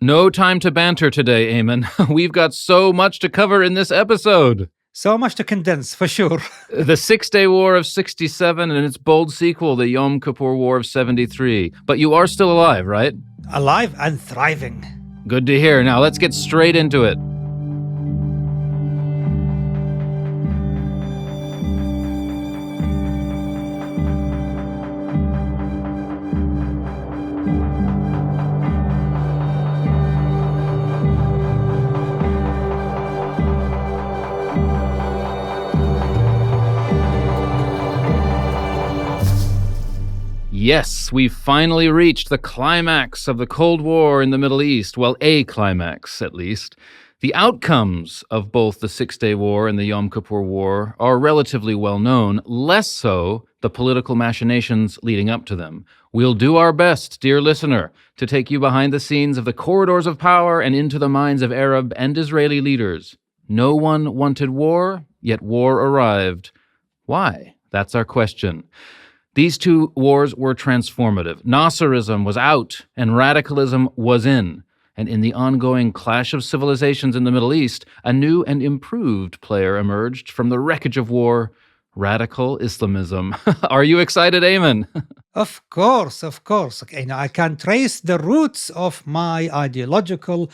No time to banter today, Eamon. We've got so much to cover in this episode. So much to condense, for sure. The 6 Day War of 67 and its bold sequel, the Yom Kippur War of 73. But you are still alive, right? Alive and thriving. Good to hear. Now let's get straight into it. Yes, we've finally reached the climax of the Cold War in the Middle East. Well, a climax, at least. The outcomes of both the 6 Day War and the Yom Kippur War are relatively well known, less so the political machinations leading up to them. We'll do our best, dear listener, to take you behind the scenes of the corridors of power and into the minds of Arab and Israeli leaders. No one wanted war, yet war arrived. Why? That's our question. These two wars were transformative. Nasserism was out and radicalism was in. And in the ongoing clash of civilizations in the Middle East, a new and improved player emerged from the wreckage of war, radical Islamism. Are you excited, Eamon? Of course. I can trace the roots of my ideological,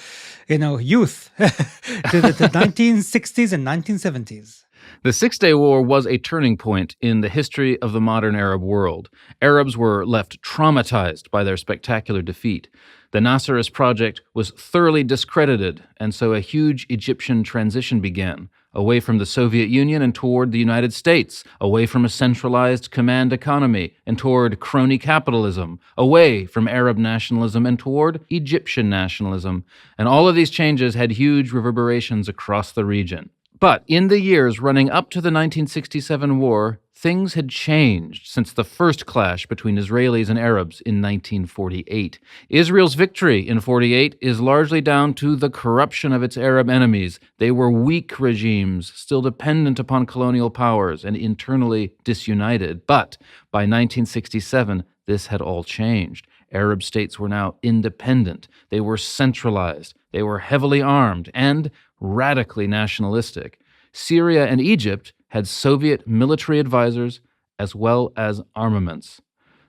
youth to the 1960s and 1970s. The 6 Day War was a turning point in the history of the modern Arab world. Arabs were left traumatized by their spectacular defeat. The Nasserist project was thoroughly discredited, and so a huge Egyptian transition began, away from the Soviet Union and toward the United States, away from a centralized command economy and toward crony capitalism, away from Arab nationalism and toward Egyptian nationalism. And all of these changes had huge reverberations across the region. But in the years running up to the 1967 war, things had changed since the first clash between Israelis and Arabs in 1948. Israel's victory in 48 is largely down to the corruption of its Arab enemies. They were weak regimes, still dependent upon colonial powers and internally disunited. But by 1967, this had all changed. Arab states were now independent. They were centralized. They were heavily armed and radically nationalistic. Syria and Egypt had Soviet military advisors as well as armaments.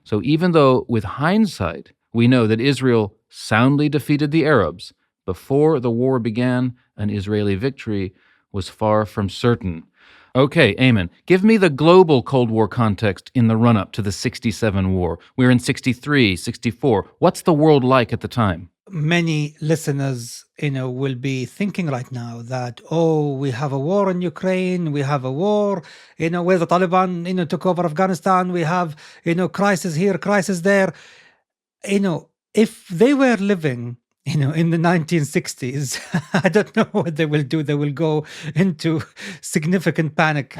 So even though, with hindsight, we know that Israel soundly defeated the Arabs, before the war began, an Israeli victory was far from certain. Okay, Eamon, give me the global Cold War context in the run-up to the 67 war. We're in 63, 64. What's the world like at the time? Many listeners, will be thinking right now that, we have a war in Ukraine, we have a war, where the Taliban, took over Afghanistan, we have, crisis here, crisis there. If they were living, in the 1960s, I don't know what they will do. They will go into significant panic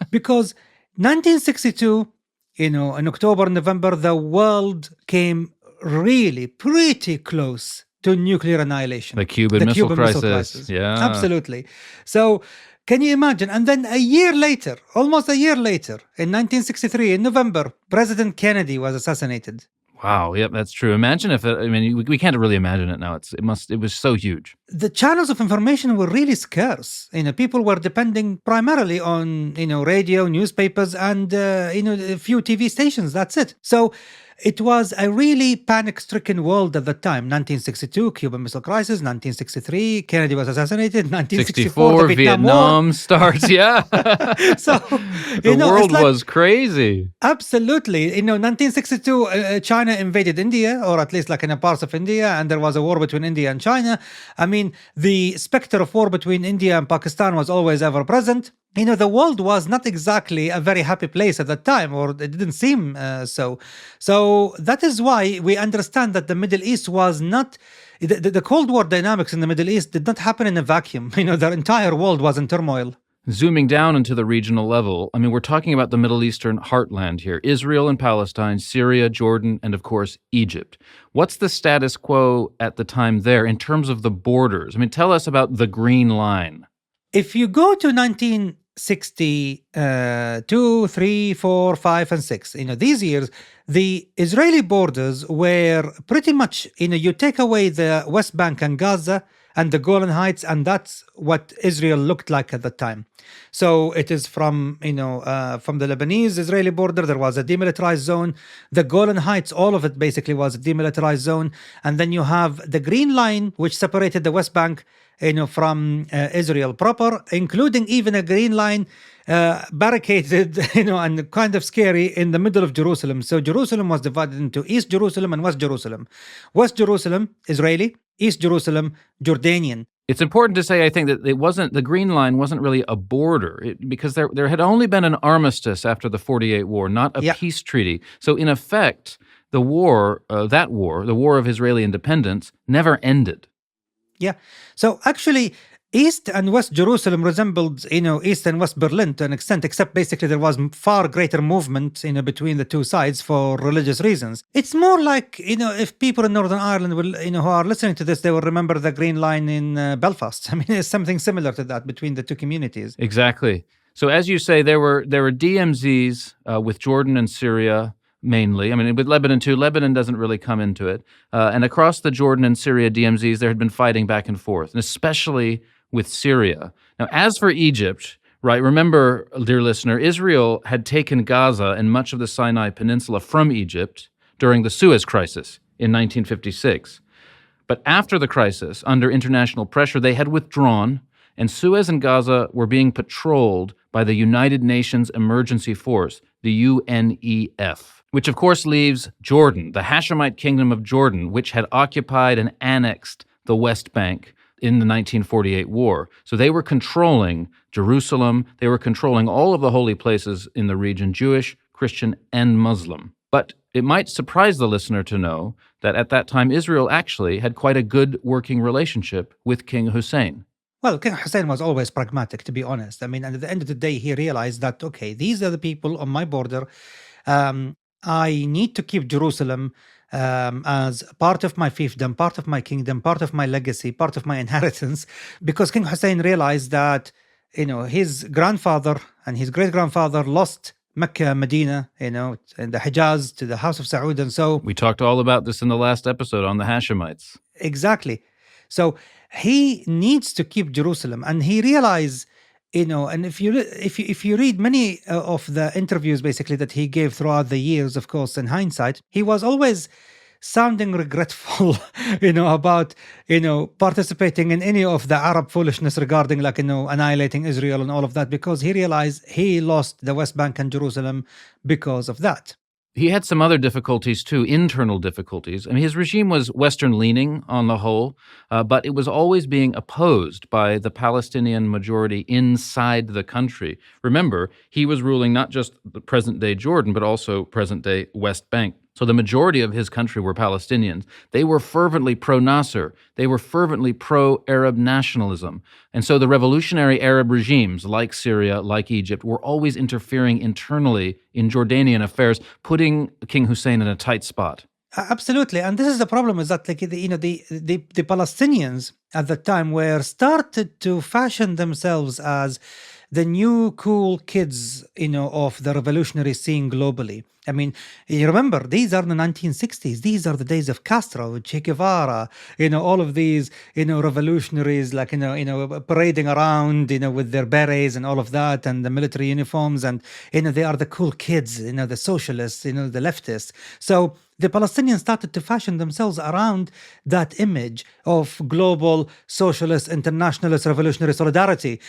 because 1962, in October, November, the world came really pretty close to nuclear annihilation. The Cuban Missile Crisis. Yeah. Absolutely. So can you imagine? And then almost a year later, in 1963, in November, President Kennedy was assassinated. Wow, yep, that's true. Imagine if we can't really imagine it now. It was so huge. The channels of information were really scarce. People were depending primarily on, radio, newspapers, and, a few TV stations. That's it. So it was a really panic-stricken world at the time. 1962, Cuban Missile Crisis. 1963, Kennedy was assassinated. 1964, the Vietnam starts. Yeah. So the world was crazy. Absolutely. 1962, China invaded India, or at least in a parts of India, and there was a war between India and China. The specter of war between India and Pakistan was always ever present. The world was not exactly a very happy place at that time, or it didn't seem so. So that is why we understand that the Middle East was not... The Cold War dynamics in the Middle East did not happen in a vacuum. The entire world was in turmoil. Zooming down into the regional level, we're talking about the Middle Eastern heartland here. Israel and Palestine, Syria, Jordan, and of course, Egypt. What's the status quo at the time there in terms of the borders? Tell us about the Green Line. If you go to 1962, 3, 4, 5, and 6. These years, the Israeli borders were pretty much, you take away the West Bank and Gaza and the Golan Heights, and that's what Israel looked like at the time. So it is from the Lebanese-Israeli border, there was a demilitarized zone. The Golan Heights, all of it basically was a demilitarized zone. And then you have the Green Line, which separated the West Bank from Israel proper, including even a Green Line barricaded, and kind of scary in the middle of Jerusalem. So Jerusalem was divided into East Jerusalem and West Jerusalem. West Jerusalem, Israeli; East Jerusalem, Jordanian. It's important to say, I think, that the Green Line wasn't really a border because there had only been an armistice after the 48 war, not a peace treaty. So in effect, the war, the war of Israeli independence, never ended. Yeah. So actually, East and West Jerusalem resembled, East and West Berlin to an extent, except basically there was far greater movement, between the two sides for religious reasons. It's more like, if people in Northern Ireland will, who are listening to this, they will remember the Green Line in Belfast. I mean, it's something similar to that between the two communities. Exactly. So as you say, there were DMZs with Jordan and Syria mainly. I mean, with Lebanon too. Lebanon doesn't really come into it. And across the Jordan and Syria DMZs, there had been fighting back and forth, and especially with Syria. Now, as for Egypt, right, remember, dear listener, Israel had taken Gaza and much of the Sinai Peninsula from Egypt during the Suez Crisis in 1956. But after the crisis, under international pressure, they had withdrawn, and Suez and Gaza were being patrolled by the United Nations Emergency Force, the UNEF, which of course leaves Jordan, the Hashemite kingdom of Jordan, which had occupied and annexed the West Bank in the 1948 war. So they were controlling Jerusalem. They were controlling all of the holy places in the region, Jewish, Christian, and Muslim. But it might surprise the listener to know that at that time, Israel actually had quite a good working relationship with King Hussein. Well, King Hussein was always pragmatic, to be honest. I mean, and at the end of the day, he realized that, okay, these are the people on my border. I need to keep Jerusalem as part of my fiefdom, part of my kingdom, part of my legacy, part of my inheritance, because King Hussein realized that, his grandfather and his great-grandfather lost Mecca, Medina, and the Hijaz to the House of Saud. And so we talked all about this in the last episode on the Hashemites. Exactly. So he needs to keep Jerusalem, and he realized, and if you read many of the interviews basically that he gave throughout the years, of course, in hindsight, he was always sounding regretful, about, participating in any of the Arab foolishness regarding annihilating Israel and all of that, because he realized he lost the West Bank and Jerusalem because of that. He had some other difficulties too, internal difficulties. I mean, his regime was Western-leaning on the whole, but it was always being opposed by the Palestinian majority inside the country. Remember, he was ruling not just the present-day Jordan, but also present-day West Bank. So the majority of his country were Palestinians. They were fervently pro-Nasser. They were fervently pro-Arab nationalism. And so the revolutionary Arab regimes, like Syria, like Egypt, were always interfering internally in Jordanian affairs, putting King Hussein in a tight spot. Absolutely. And this is the problem, is that the Palestinians at the time were started to fashion themselves as the new cool kids, of the revolutionary scene globally. I mean, you remember, these are the 1960s. These are the days of Castro, Che Guevara, all of these, revolutionaries, parading around, with their berets and all of that, and the military uniforms. And, they are the cool kids, the socialists, the leftists. So the Palestinians started to fashion themselves around that image of global socialist, internationalist, revolutionary solidarity.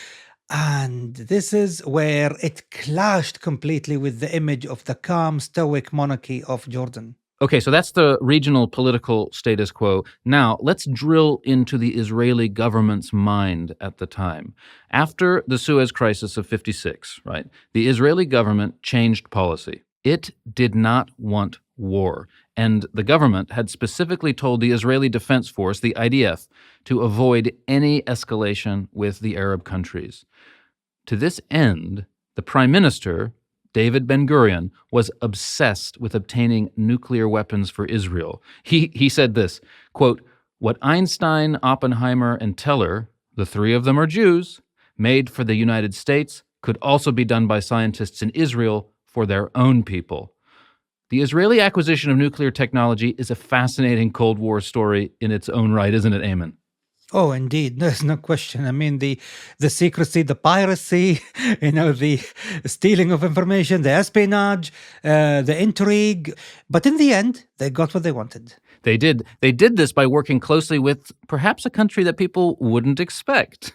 And this is where it clashed completely with the image of the calm, stoic monarchy of Jordan. Okay, so that's the regional political status quo. Now, let's drill into the Israeli government's mind at the time. After the Suez Crisis of 56, right, the Israeli government changed policy. It did not want war. And the government had specifically told the Israeli Defense Force, the IDF, to avoid any escalation with the Arab countries. To this end, the Prime Minister, David Ben-Gurion, was obsessed with obtaining nuclear weapons for Israel. He said this, quote, "What Einstein, Oppenheimer, and Teller, the three of them are Jews, made for the United States could also be done by scientists in Israel for their own people. The Israeli acquisition of nuclear technology is a fascinating Cold War story in its own right, isn't it, Eamon? Oh, indeed. There's no question. I mean, the secrecy, the piracy, the stealing of information, the espionage, the intrigue. But in the end, they got what they wanted. They did. They did this by working closely with perhaps a country that people wouldn't expect.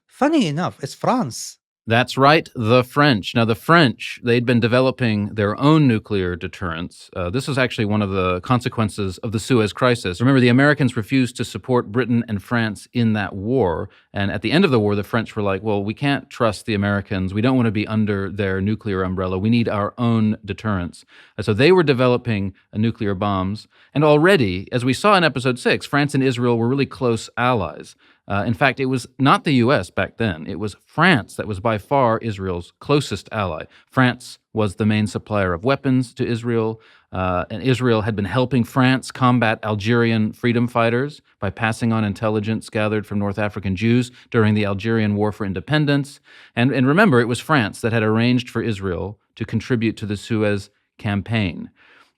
Funny enough, it's France. That's right, the French. Now, the French, they'd been developing their own nuclear deterrence. This was actually one of the consequences of the Suez Crisis. Remember, the Americans refused to support Britain and France in that war. And at the end of the war, the French were like, well, we can't trust the Americans. We don't want to be under their nuclear umbrella. We need our own deterrence. So they were developing nuclear bombs. And already, as we saw in episode 6, France and Israel were really close allies. In fact, it was not the U.S. back then. It was France that was by far Israel's closest ally. France was the main supplier of weapons to Israel, and Israel had been helping France combat Algerian freedom fighters by passing on intelligence gathered from North African Jews during the Algerian War for Independence. And remember, it was France that had arranged for Israel to contribute to the Suez campaign.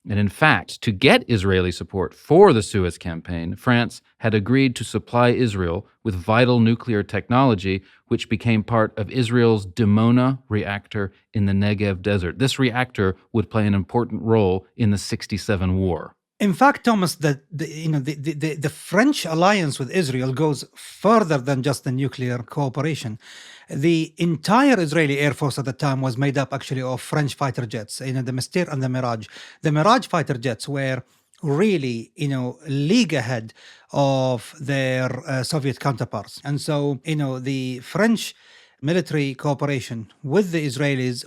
And in fact, to get Israeli support for the Suez campaign, France had agreed to supply Israel with vital nuclear technology, which became part of Israel's Dimona reactor in the Negev desert. This reactor would play an important role in the '67 war. In fact, Thomas, the French alliance with Israel goes further than just the nuclear cooperation. The entire Israeli Air Force at the time was made up actually of French fighter jets, the Mystère and the Mirage. The Mirage fighter jets were really, league ahead of their Soviet counterparts. And so, the French military cooperation with the Israelis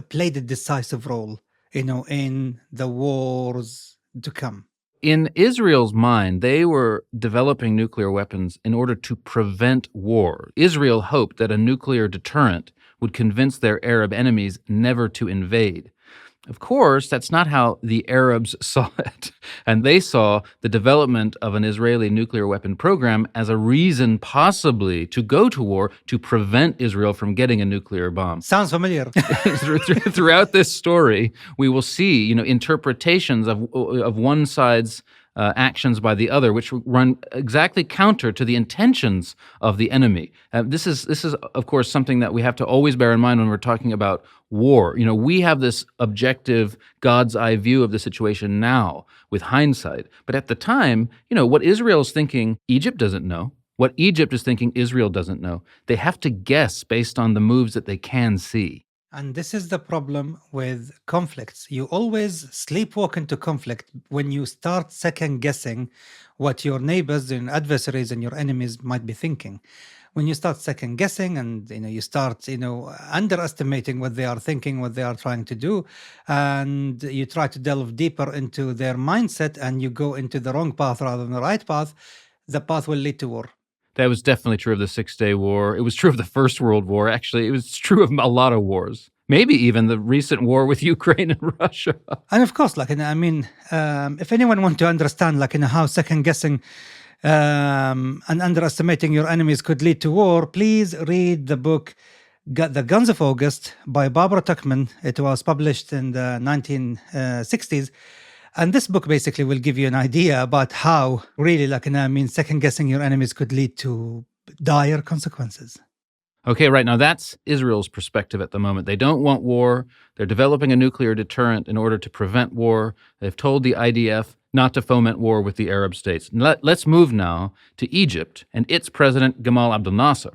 played a decisive role, in the wars to come. In Israel's mind, they were developing nuclear weapons in order to prevent war. Israel hoped that a nuclear deterrent would convince their Arab enemies never to invade. Of course, that's not how the Arabs saw it. And they saw the development of an Israeli nuclear weapon program as a reason possibly to go to war to prevent Israel from getting a nuclear bomb. Sounds familiar. Throughout this story, we will see, interpretations of one side's actions by the other, which run exactly counter to the intentions of the enemy. This is, of course, something that we have to always bear in mind when we're talking about war. We have this objective God's eye view of the situation now with hindsight. But at the time, what Israel's thinking, Egypt doesn't know. What Egypt is thinking, Israel doesn't know. They have to guess based on the moves that they can see. And this is the problem with conflicts. You always sleepwalk into conflict when you start second guessing what your neighbors and adversaries and your enemies might be thinking. When you start second guessing and you start underestimating what they are thinking, what they are trying to do, and you try to delve deeper into their mindset and you go into the wrong path rather than the right path, the path will lead to war. That was definitely true of the 6 Day War. It was true of the First World War. Actually, it was true of a lot of wars. Maybe even the recent war with Ukraine and Russia. And of course, if anyone wants to understand, how second guessing and underestimating your enemies could lead to war, please read the book The Guns of August by Barbara Tuchman. It was published in the 1960s. And this book basically will give you an idea about how really, second guessing your enemies could lead to dire consequences. Okay, right. Now that's Israel's perspective at the moment. They don't want war. They're developing a nuclear deterrent in order to prevent war. They've told the IDF not to foment war with the Arab states. Let's move now to Egypt and its president, Gamal Abdel Nasser.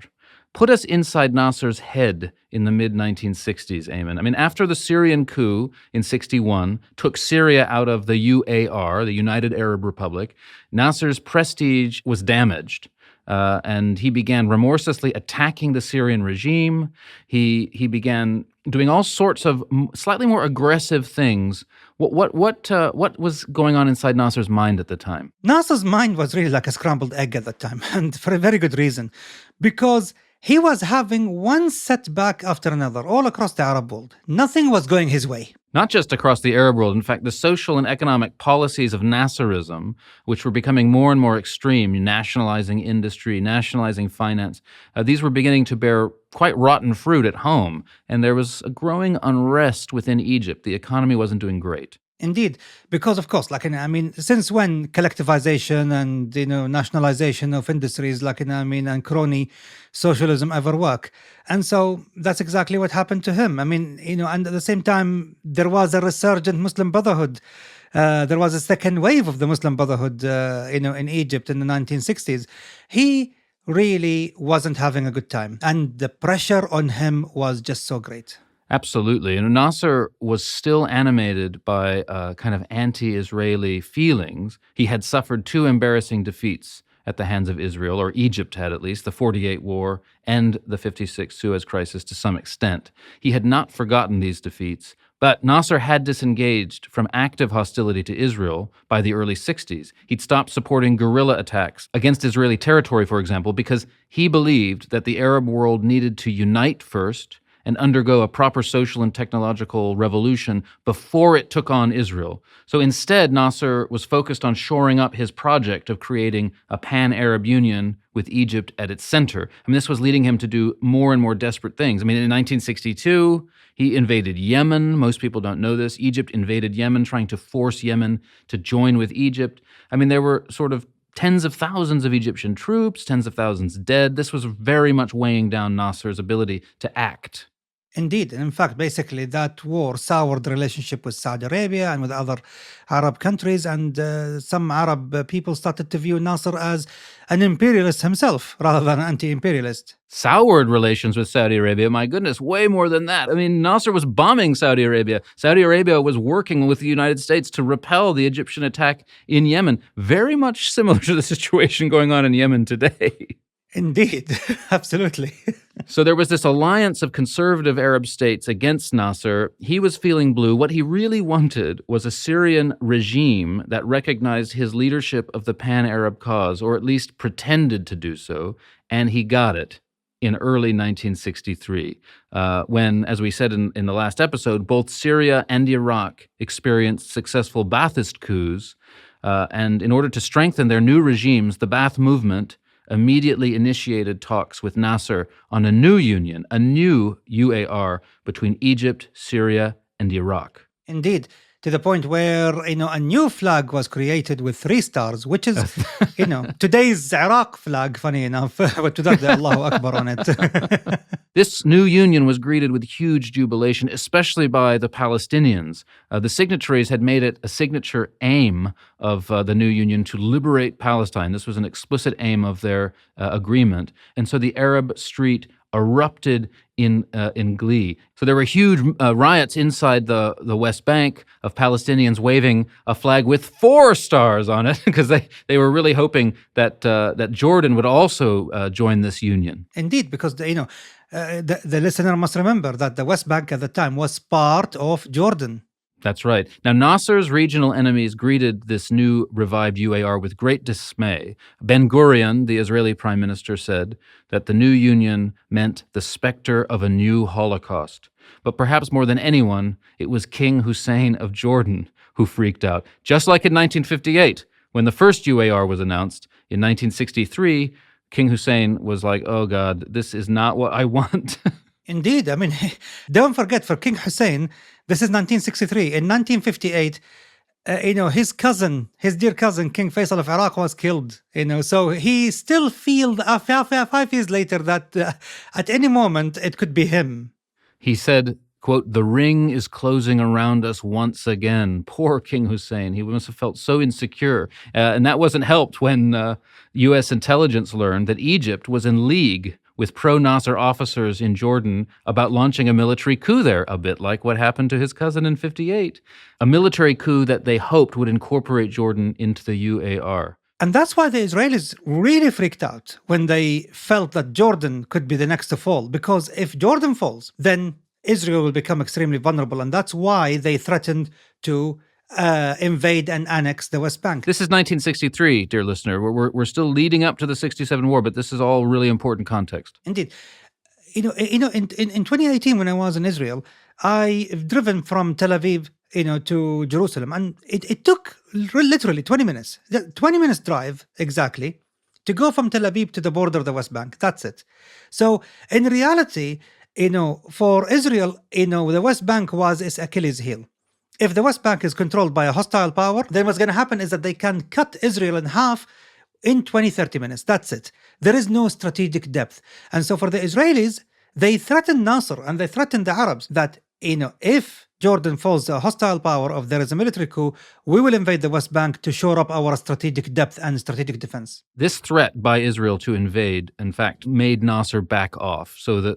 Put us inside Nasser's head in the mid-1960s, Eamon. After the Syrian coup in '61 took Syria out of the UAR, the United Arab Republic, Nasser's prestige was damaged. And he began remorselessly attacking the Syrian regime. He began doing all sorts of slightly more aggressive things. What was going on inside Nasser's mind at the time? Nasser's mind was really like a scrambled egg at the time, and for a very good reason, because he was having one setback after another all across the Arab world. Nothing was going his way. Not just across the Arab world. In fact, the social and economic policies of Nasserism, which were becoming more and more extreme, nationalizing industry, nationalizing finance, these were beginning to bear quite rotten fruit at home, and there was a growing unrest within Egypt. The economy wasn't doing great. Indeed, because of course, since when collectivization and nationalization of industries, and crony socialism ever work? And so that's exactly what happened to him. And at the same time, there was a resurgent Muslim Brotherhood. There was a second wave of the Muslim Brotherhood, in Egypt in the 1960s. He really wasn't having a good time, and the pressure on him was just so great. Absolutely. And Nasser was still animated by kind of anti-Israeli feelings. He had suffered two embarrassing defeats at the hands of Israel, or Egypt had at least, the 48 War and the 56 Suez Crisis to some extent. He had not forgotten these defeats, but Nasser had disengaged from active hostility to Israel by the early 60s. He'd stopped supporting guerrilla attacks against Israeli territory, for example, because he believed that the Arab world needed to unite first and undergo a proper social and technological revolution before it took on Israel. So instead, Nasser was focused on shoring up his project of creating a pan-Arab union with Egypt at its center. This was leading him to do more and more desperate things. In 1962, he invaded Yemen. Most people don't know this. Egypt invaded Yemen, trying to force Yemen to join with Egypt. There were sort of tens of thousands of Egyptian troops, tens of thousands dead. This was very much weighing down Nasser's ability to act. Indeed. And in fact, basically, that war soured the relationship with Saudi Arabia and with other Arab countries. And some Arab people started to view Nasser as an imperialist himself rather than an anti-imperialist. Soured relations with Saudi Arabia? My goodness, way more than that. Nasser was bombing Saudi Arabia. Saudi Arabia was working with the United States to repel the Egyptian attack in Yemen. Very much similar to the situation going on in Yemen today. Indeed, absolutely. So there was this alliance of conservative Arab states against Nasser. He was feeling blue. What he really wanted was a Syrian regime that recognized his leadership of the pan-Arab cause, or at least pretended to do so, and he got it in early 1963, when, as we said in the last episode, both Syria and Iraq experienced successful Ba'athist coups, and in order to strengthen their new regimes, the Ba'ath movement immediately initiated talks with Nasser on a new union, a new UAR between Egypt, Syria, and Iraq. Indeed, to the point where, a new flag was created with 3 stars, which is, today's Iraq flag, funny enough, but without the Allahu Akbar on it. This new union was greeted with huge jubilation, especially by the Palestinians. The signatories had made it a signature aim of the new union to liberate Palestine. This was an explicit aim of their agreement. And so the Arab street erupted in glee. So there were huge riots inside the West Bank of Palestinians waving a flag with 4 stars on it because they were really hoping that Jordan would also join this union. Indeed, because the listener must remember that the West Bank at the time was part of Jordan. That's right. Now, Nasser's regional enemies greeted this new revived UAR with great dismay. Ben Gurion, the Israeli prime minister, said that the new union meant the specter of a new Holocaust. But perhaps more than anyone, it was King Hussein of Jordan who freaked out. Just like in 1958, when the first UAR was announced, in 1963, King Hussein was like, oh God, this is not what I want. Indeed. Don't forget, for King Hussein, this is 1963. In 1958, his dear cousin, King Faisal of Iraq, was killed. So he still feels 5 years later that at any moment it could be him. He said, quote, "The ring is closing around us once again." Poor King Hussein. He must have felt so insecure. And that wasn't helped when U.S. intelligence learned that Egypt was in league with pro-Nasser officers in Jordan about launching a military coup there, a bit like what happened to his cousin in 58. A military coup that they hoped would incorporate Jordan into the UAR. And that's why the Israelis really freaked out when they felt that Jordan could be the next to fall. Because if Jordan falls, then Israel will become extremely vulnerable. And that's why they threatened to invade and annex the West Bank. This is 1963, dear listener. We're still leading up to the 67 war, but this is all really important context. Indeed. In 2018, when I was in Israel, I've driven from Tel Aviv, to Jerusalem, and it took literally 20 minutes. 20 minutes drive, exactly. to go from Tel Aviv to the border of the West Bank. That's it. So in reality, for Israel, the West Bank was its Achilles heel. If the West Bank is controlled by a hostile power, then what's going to happen is that they can cut Israel in half in 20, 30 minutes. That's it. There is no strategic depth. And so for the Israelis, they threatened Nasser and they threatened the Arabs that, if Jordan falls to a hostile power, if there is a military coup, we will invade the West Bank to shore up our strategic depth and strategic defense. This threat by Israel to invade, in fact, made Nasser back off. So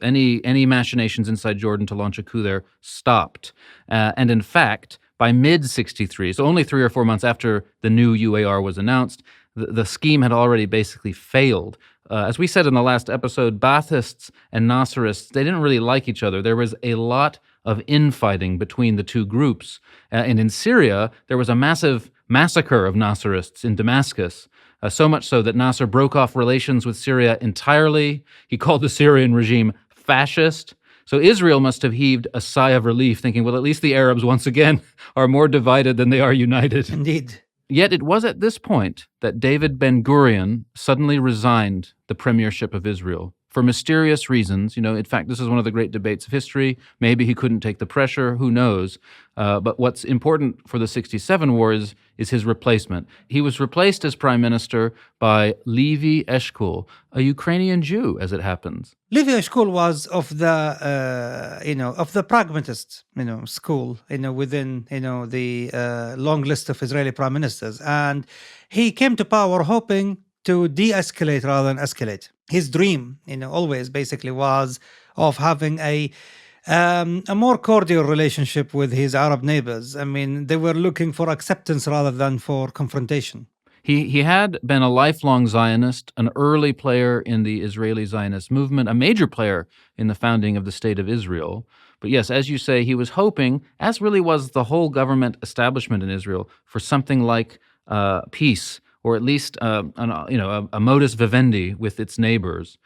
any machinations inside Jordan to launch a coup there stopped. And in fact, by mid-63, so only 3 or 4 months after the new UAR was announced, the scheme had already basically failed. As we said in the last episode, Baathists and Nasserists, they didn't really like each other. There was a lot of infighting between the two groups. And in Syria, there was a massive massacre of Nasserists in Damascus, so much so that Nasser broke off relations with Syria entirely. He called the Syrian regime fascist. So Israel must have heaved a sigh of relief, thinking, well, at least the Arabs, once again, are more divided than they are united. Indeed. Yet it was at this point that David Ben-Gurion suddenly resigned the premiership of Israel for mysterious reasons. In fact, this is one of the great debates of history. Maybe he couldn't take the pressure, who knows? But what's important for the 67 war is his replacement. He was replaced as prime minister by Levi Eshkol, a Ukrainian Jew, as it happens. Levi Eshkol was of the pragmatist, school, within, the long list of Israeli prime ministers. And he came to power hoping to de-escalate rather than escalate. His dream, always basically was of having a more cordial relationship with his Arab neighbors. I mean, they were looking for acceptance rather than for confrontation. He had been a lifelong Zionist, an early player in the Israeli Zionist movement, a major player in the founding of the State of Israel. But yes, as you say, he was hoping, as really was the whole government establishment in Israel, for something like peace, or at least a modus vivendi with its neighbors.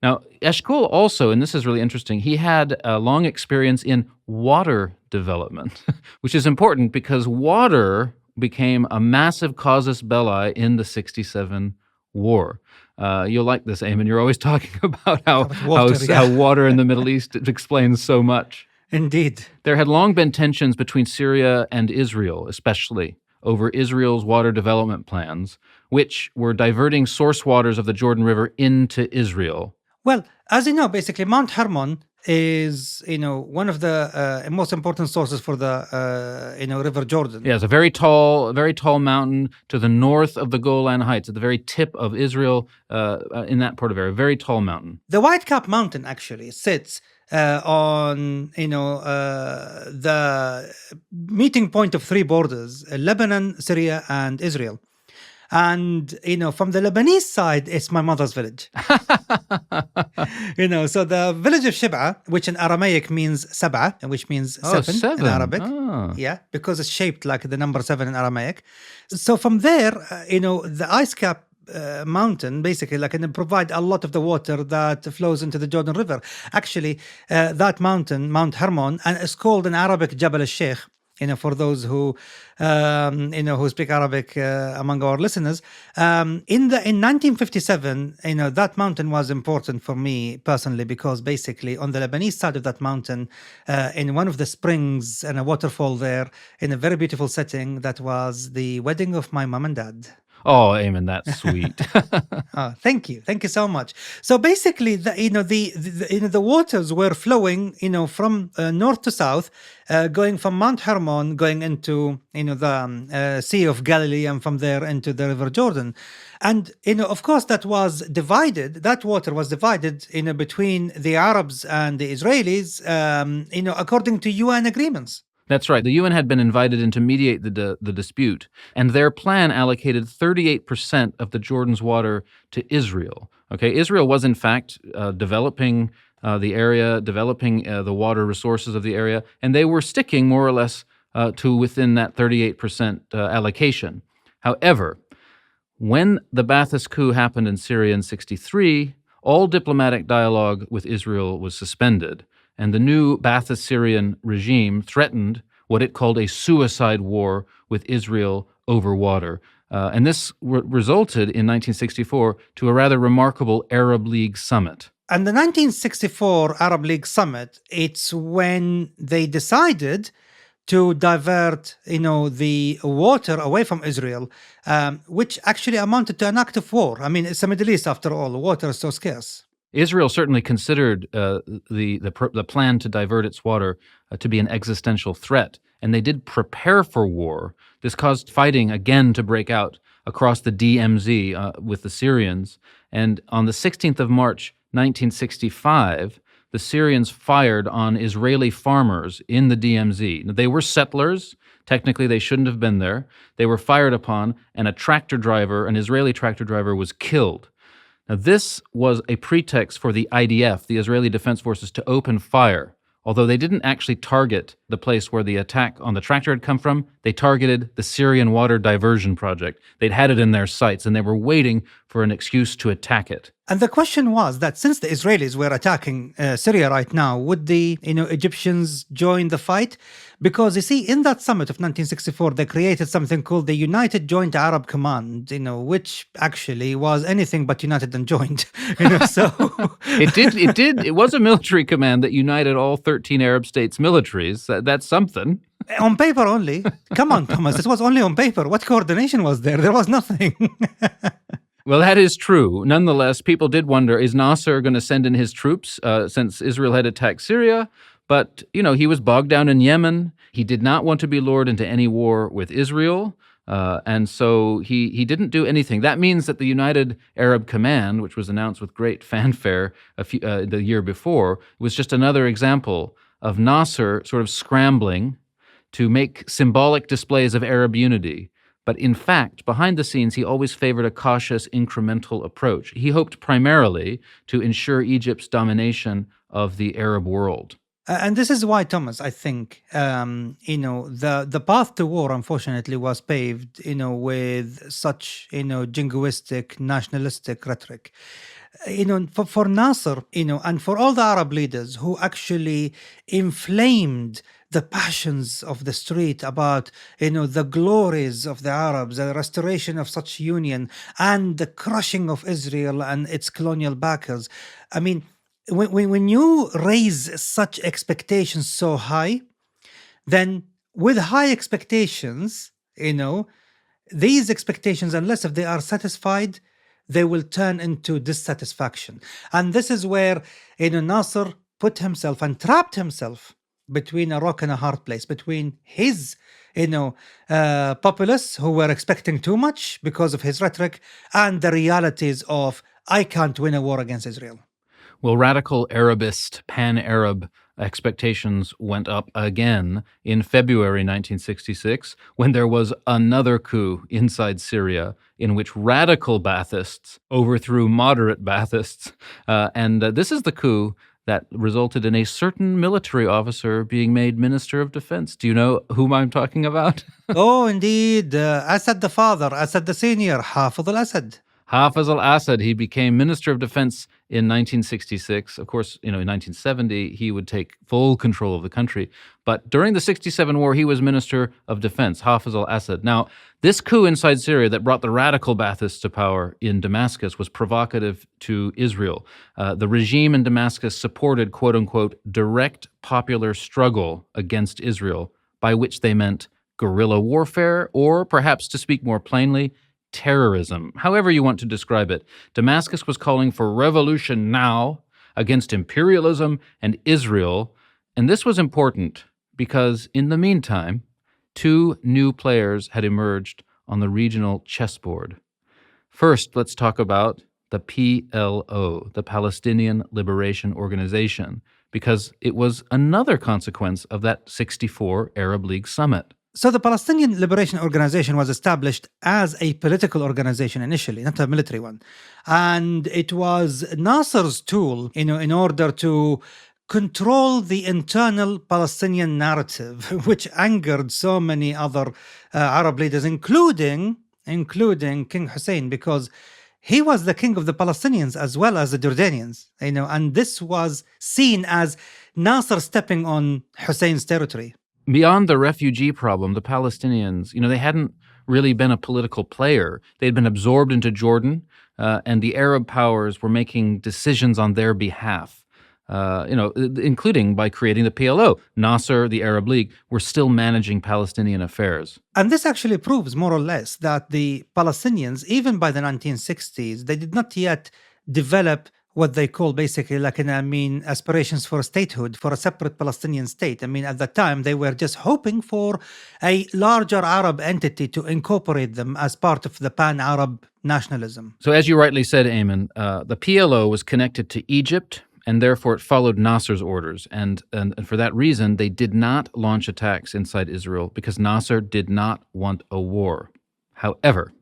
Now, Eshkol also, and this is really interesting, he had a long experience in water development, which is important because water became a massive casus belli in the 67 war. You'll like this, Eamon. You're always talking about how water in the Middle East explains so much. Indeed. There had long been tensions between Syria and Israel, especially over Israel's water development plans, which were diverting source waters of the Jordan River into Israel. Well, as you know, basically Mount Hermon is, one of the most important sources for the, River Jordan. Yeah, it's a very tall mountain to the north of the Golan Heights, at the very tip of Israel, in that part of area, very tall mountain. The White Cap Mountain actually sits on, the meeting point of three borders, Lebanon, Syria, and Israel. And, from the Lebanese side, it's my mother's village. So the village of Shib'a, which in Aramaic means Sab'a, which means seven in Arabic. Oh. Yeah, because it's shaped like the number 7 in Aramaic. So from there, the ice cap mountain basically can provide a lot of the water that flows into the Jordan River. Actually, that mountain, Mount Hermon, and it's called in Arabic Jabal al-Sheikh. For those who, who speak Arabic among our listeners, in 1957, that mountain was important for me personally because basically on the Lebanese side of that mountain, in one of the springs and a waterfall there, in a very beautiful setting, that was the wedding of my mom and dad. Oh, Eamon, that's sweet. Oh, thank you so much. So basically, the waters were flowing, from north to south, going from Mount Hermon, going into the Sea of Galilee, and from there into the River Jordan. And of course, that was divided. That water was divided, between the Arabs and the Israelis, according to UN agreements. That's right. The UN had been invited in to mediate the dispute, and their plan allocated 38% of the Jordan's water to Israel. Okay, Israel was in fact developing the area, developing the water resources of the area, and they were sticking more or less to within that 38% allocation. However, when the Ba'athist coup happened in Syria in 63, all diplomatic dialogue with Israel was suspended. And the new Ba'athist Syrian regime threatened what it called a suicide war with Israel over water. And this resulted in 1964 to a rather remarkable Arab League summit. And the 1964 Arab League summit, it's when they decided to divert, the water away from Israel, which actually amounted to an act of war. I mean, it's the Middle East after all. Water is so scarce. Israel certainly considered the plan to divert its water to be an existential threat, and they did prepare for war. This caused fighting again to break out across the DMZ with the Syrians. And on the 16th of March, 1965, the Syrians fired on Israeli farmers in the DMZ. Now, they were settlers. Technically, they shouldn't have been there. They were fired upon, and an Israeli tractor driver, was killed. Now, this was a pretext for the IDF, the Israeli Defense Forces, to open fire. Although they didn't actually target the place where the attack on the tractor had come from, they targeted the Syrian water diversion project. They'd had it in their sights, and they were waiting for an excuse to attack it. And the question was that since the Israelis were attacking Syria right now, would the Egyptians join the fight? Because you see, in that summit of 1964, they created something called the United Joint Arab Command, which actually was anything but united and joined. So it did. It was a military command that united all 13 Arab states' militaries. That's something. On paper only. Come on, Thomas. It was only on paper. What coordination was there? There was nothing. Well, that is true. Nonetheless, people did wonder, is Nasser going to send in his troops since Israel had attacked Syria? But, he was bogged down in Yemen. He did not want to be lured into any war with Israel. And so he didn't do anything. That means that the United Arab Command, which was announced with great fanfare the year before, was just another example of Nasser sort of scrambling to make symbolic displays of Arab unity. But in fact, behind the scenes, he always favored a cautious, incremental approach. He hoped primarily to ensure Egypt's domination of the Arab world. And this is why, Thomas, I think, the path to war, unfortunately, was paved, with such, jingoistic, nationalistic rhetoric. For Nasser, and for all the Arab leaders who actually inflamed the passions of the street about, the glories of the Arabs, the restoration of such union, and the crushing of Israel and its colonial backers. I mean, when you raise such expectations so high, then with high expectations, these expectations, unless if they are satisfied, they will turn into dissatisfaction. And this is where, Nasser put himself and trapped himself between a rock and a hard place, between his, populace who were expecting too much because of his rhetoric, and the realities of, I can't win a war against Israel. Well, radical Arabist, pan-Arab expectations went up again in February 1966 when there was another coup inside Syria in which radical Baathists overthrew moderate Baathists. And this is the coup that resulted in a certain military officer being made Minister of Defense. Do you know whom I'm talking about? Oh, indeed. Assad the father, Assad the senior, Hafez al-Assad. Hafez al-Assad, he became Minister of Defense in 1966. Of course, in 1970, he would take full control of the country. But during the 67 war, he was Minister of Defense, Hafez al-Assad. Now, this coup inside Syria that brought the radical Baathists to power in Damascus was provocative to Israel. The regime in Damascus supported, quote-unquote, direct popular struggle against Israel, by which they meant guerrilla warfare, or perhaps to speak more plainly, terrorism, however you want to describe it. Damascus was calling for revolution now against imperialism and Israel. And this was important because in the meantime, two new players had emerged on the regional chessboard. First, let's talk about the PLO, the Palestinian Liberation Organization, because it was another consequence of that 64 Arab League summit. So the Palestinian Liberation Organization was established as a political organization initially, not a military one. And it was Nasser's tool, in order to control the internal Palestinian narrative, which angered so many other Arab leaders, including King Hussein, because he was the king of the Palestinians as well as the Jordanians, and this was seen as Nasser stepping on Hussein's territory. Beyond the refugee problem, the Palestinians, they hadn't really been a political player. They'd been absorbed into Jordan, and the Arab powers were making decisions on their behalf, including by creating the PLO. Nasser, the Arab League, were still managing Palestinian affairs. And this actually proves more or less that the Palestinians, even by the 1960s, they did not yet develop what they call basically aspirations for statehood, for a separate Palestinian state. At the time, they were just hoping for a larger Arab entity to incorporate them as part of the pan-Arab nationalism. So as you rightly said, Eamon, the PLO was connected to Egypt, and therefore it followed Nasser's orders. And for that reason, they did not launch attacks inside Israel because Nasser did not want a war. However,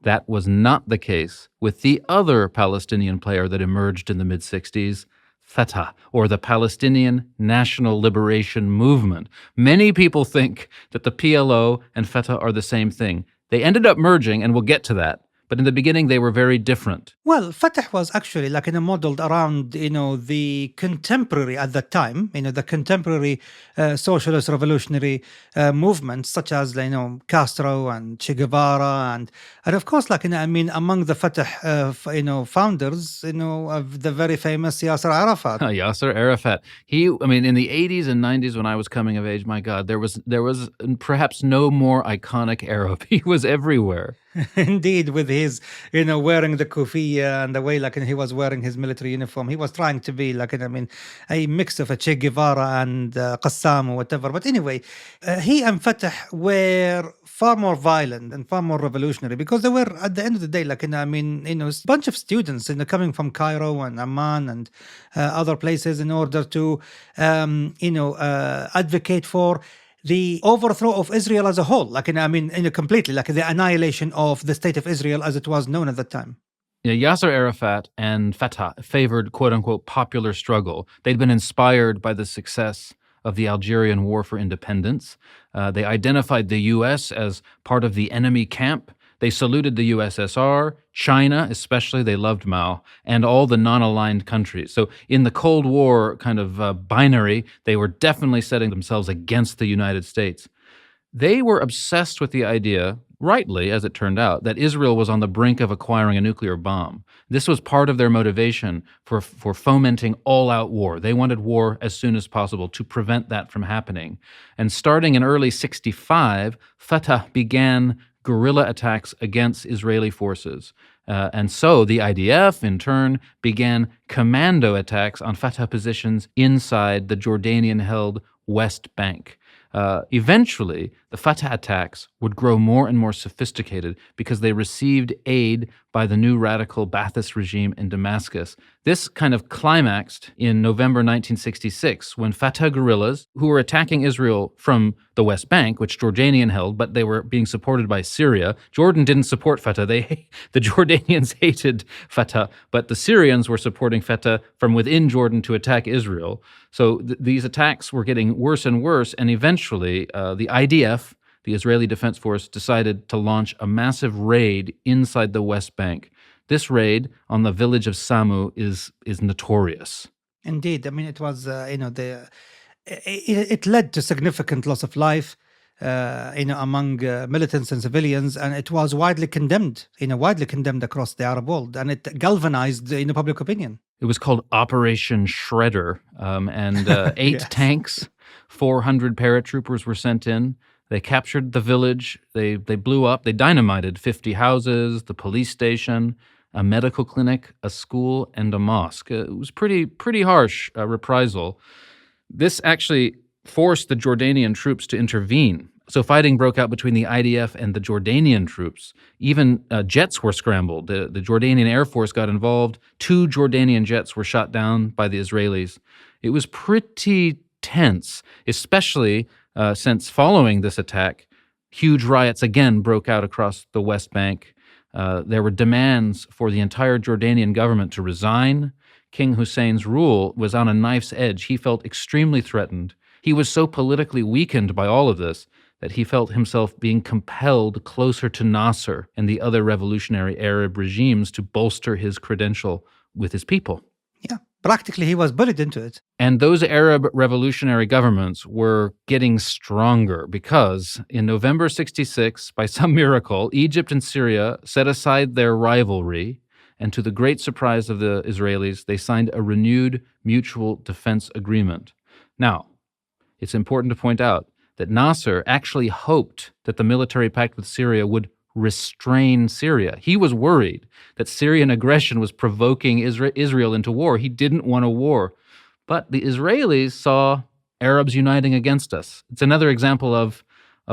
that was not the case with the other Palestinian player that emerged in the mid-60s, Fatah, or the Palestinian National Liberation Movement. Many people think that the PLO and Fatah are the same thing. They ended up merging, and we'll get to that. But in the beginning, they were very different. Well, Fatah was actually modeled around, the contemporary at that time, the contemporary socialist revolutionary movements such as, Castro and Che Guevara. And of course, among the Fatah, founders, of the very famous Yasser Arafat. Yasser Arafat. In the 80s and 90s when I was coming of age, my God, there was perhaps no more iconic Arab. He was everywhere. Indeed, with his, wearing the kufiya and the way, he was wearing his military uniform. He was trying to be, a mix of a Che Guevara and Qassam or whatever. But anyway, he and Fatah were far more violent and far more revolutionary because they were, at the end of the day, a bunch of students, coming from Cairo and Amman and other places in order to, advocate for the overthrow of Israel as a whole, completely, the annihilation of the state of Israel as it was known at the time. Yeah, Yasser Arafat and Fatah favored quote-unquote popular struggle. They'd been inspired by the success of the Algerian War for Independence. They identified the U.S. as part of the enemy camp. They saluted the USSR, China especially, they loved Mao, and all the non-aligned countries. So in the Cold War kind of binary, they were definitely setting themselves against the United States. They were obsessed with the idea, rightly as it turned out, that Israel was on the brink of acquiring a nuclear bomb. This was part of their motivation for fomenting all-out war. They wanted war as soon as possible to prevent that from happening. And starting in early 1965, Fatah began guerrilla attacks against Israeli forces. And so the IDF, in turn, began commando attacks on Fatah positions inside the Jordanian-held West Bank. Eventually, the Fatah attacks would grow more and more sophisticated because they received aid by the new radical Ba'athist regime in Damascus. This kind of climaxed in November 1966 when Fatah guerrillas, who were attacking Israel from the West Bank, which Jordanian held, but they were being supported by Syria. Jordan didn't support Fatah. The Jordanians hated Fatah, but the Syrians were supporting Fatah from within Jordan to attack Israel. So these attacks were getting worse and worse, and eventually the IDF, the Israeli Defense Force, decided to launch a massive raid inside the West Bank. This raid on the village of Samu is notorious. Indeed. It was, it led to significant loss of life, among militants and civilians, and it was widely condemned across the Arab world, and it galvanized, public opinion. It was called Operation Shredder, and 8 Yes. tanks, 400 paratroopers were sent in. They captured the village. They blew up. They dynamited 50 houses, the police station, a medical clinic, a school, and a mosque. It was pretty harsh reprisal. This actually forced the Jordanian troops to intervene. So fighting broke out between the IDF and the Jordanian troops. Even jets were scrambled. The Jordanian Air Force got involved. 2 Jordanian jets were shot down by the Israelis. It was pretty tense, especially since following this attack, huge riots again broke out across the West Bank. There were demands for the entire Jordanian government to resign. King Hussein's rule was on a knife's edge. He felt extremely threatened. He was so politically weakened by all of this that he felt himself being compelled closer to Nasser and the other revolutionary Arab regimes to bolster his credential with his people. Yeah, Practically, he was bullied into it. And those Arab revolutionary governments were getting stronger because in November 66, by some miracle, Egypt and Syria set aside their rivalry, and to the great surprise of the Israelis, they signed a renewed mutual defense agreement. Now, it's important to point out that Nasser actually hoped that the military pact with Syria would restrain Syria. He was worried that Syrian aggression was provoking Israel into war. He didn't want a war. But the Israelis saw Arabs uniting against us. It's another example of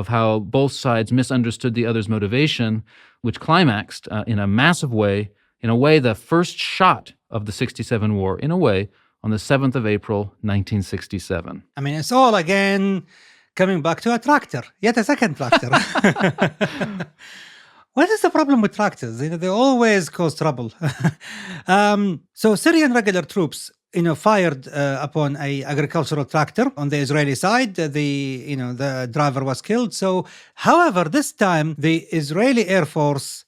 how both sides misunderstood the other's motivation, which climaxed in a massive way, in a way the first shot of the 67 war, in a way, on the 7th of April, 1967. I mean, it's all again coming back to a tractor, yet a second tractor. What is the problem with tractors? They always cause trouble. So Syrian regular troops, fired upon a agricultural tractor on the Israeli side. The driver was killed. So, however, this time the Israeli Air Force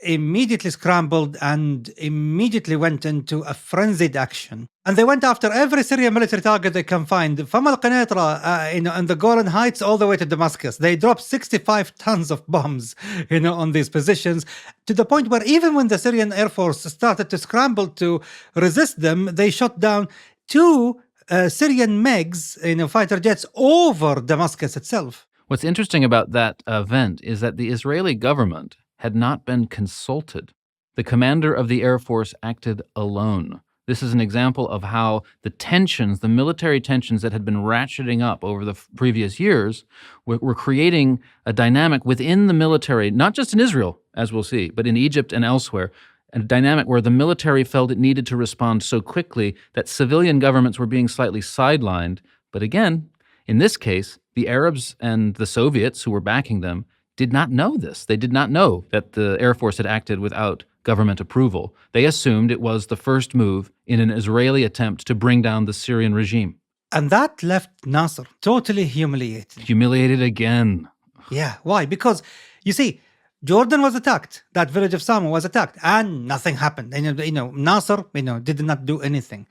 immediately scrambled and immediately went into a frenzied action. And they went after every Syrian military target they can find, from Al-Qanitra, and the Golan Heights all the way to Damascus. They dropped 65 tons of bombs, on these positions, to the point where even when the Syrian Air Force started to scramble to resist them, they shot down 2 Syrian MiGs, fighter jets, over Damascus itself. What's interesting about that event is that the Israeli government had not been consulted. The commander of the Air Force acted alone. This is an example of how the military tensions that had been ratcheting up over the previous years were creating a dynamic within the military, not just in Israel, as we'll see, but in Egypt and elsewhere, a dynamic where the military felt it needed to respond so quickly that civilian governments were being slightly sidelined. But again, in this case, the Arabs and the Soviets who were backing them did not know this. They did not know that the Air Force had acted without government approval. They assumed it was the first move in an Israeli attempt to bring down the Syrian regime. And that left Nasser totally humiliated. Humiliated again. Yeah, why? Because, you see, Jordan was attacked. That village of Sama was attacked, and nothing happened. Nasser, did not do anything.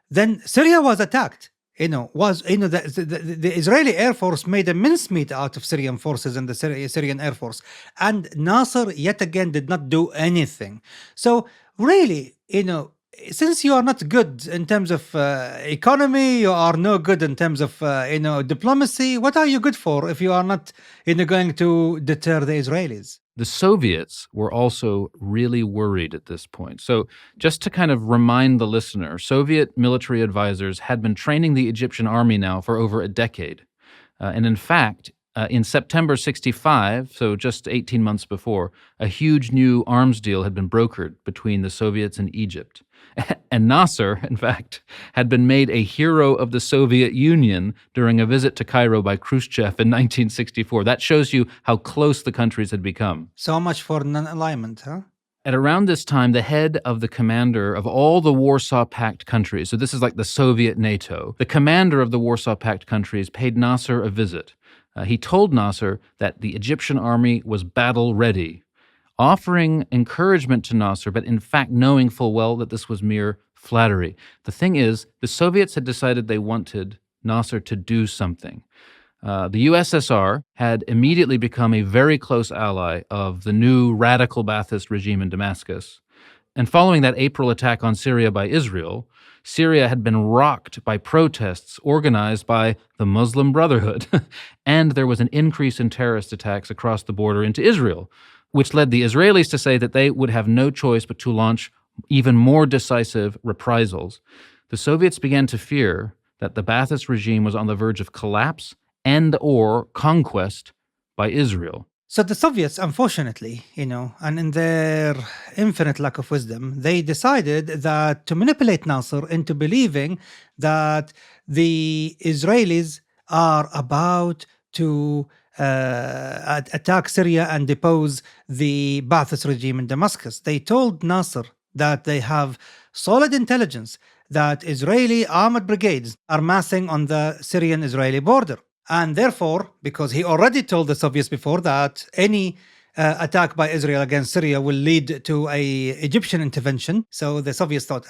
Then Syria was attacked. The Israeli Air Force made a mincemeat out of Syrian forces and the Syrian Air Force. And Nasser, yet again, did not do anything. So really, since you are not good in terms of economy, you are no good in terms of, diplomacy, what are you good for if you are not, going to deter the Israelis? The Soviets were also really worried at this point. So just to kind of remind the listener, Soviet military advisors had been training the Egyptian army now for over a decade. And in fact, in September 65, so just 18 months before, a huge new arms deal had been brokered between the Soviets and Egypt. And Nasser, in fact, had been made a hero of the Soviet Union during a visit to Cairo by Khrushchev in 1964. That shows you how close the countries had become. So much for non-alignment, huh? At around this time, the head of the commander of all the Warsaw Pact countries, so this is like the Soviet NATO, the commander of the Warsaw Pact countries paid Nasser a visit. He told Nasser that the Egyptian army was battle ready, offering encouragement to Nasser, but in fact knowing full well that this was mere flattery. The thing is, the Soviets had decided they wanted Nasser to do something. The USSR had immediately become a very close ally of the new radical Ba'athist regime in Damascus. And following that April attack on Syria by Israel, Syria had been rocked by protests organized by the Muslim Brotherhood, and there was an increase in terrorist attacks across the border into Israel, which led the Israelis to say that they would have no choice but to launch even more decisive reprisals. The Soviets began to fear that the Ba'athist regime was on the verge of collapse and or conquest by Israel. So the Soviets, unfortunately, and in their infinite lack of wisdom, they decided that to manipulate Nasser into believing that the Israelis are about to attack Syria and depose the Ba'athist regime in Damascus. They told Nasser that they have solid intelligence that Israeli armored brigades are massing on the Syrian-Israeli border. And therefore, because he already told the Soviets before that any attack by Israel against Syria will lead to a Egyptian intervention. So the Soviets thought,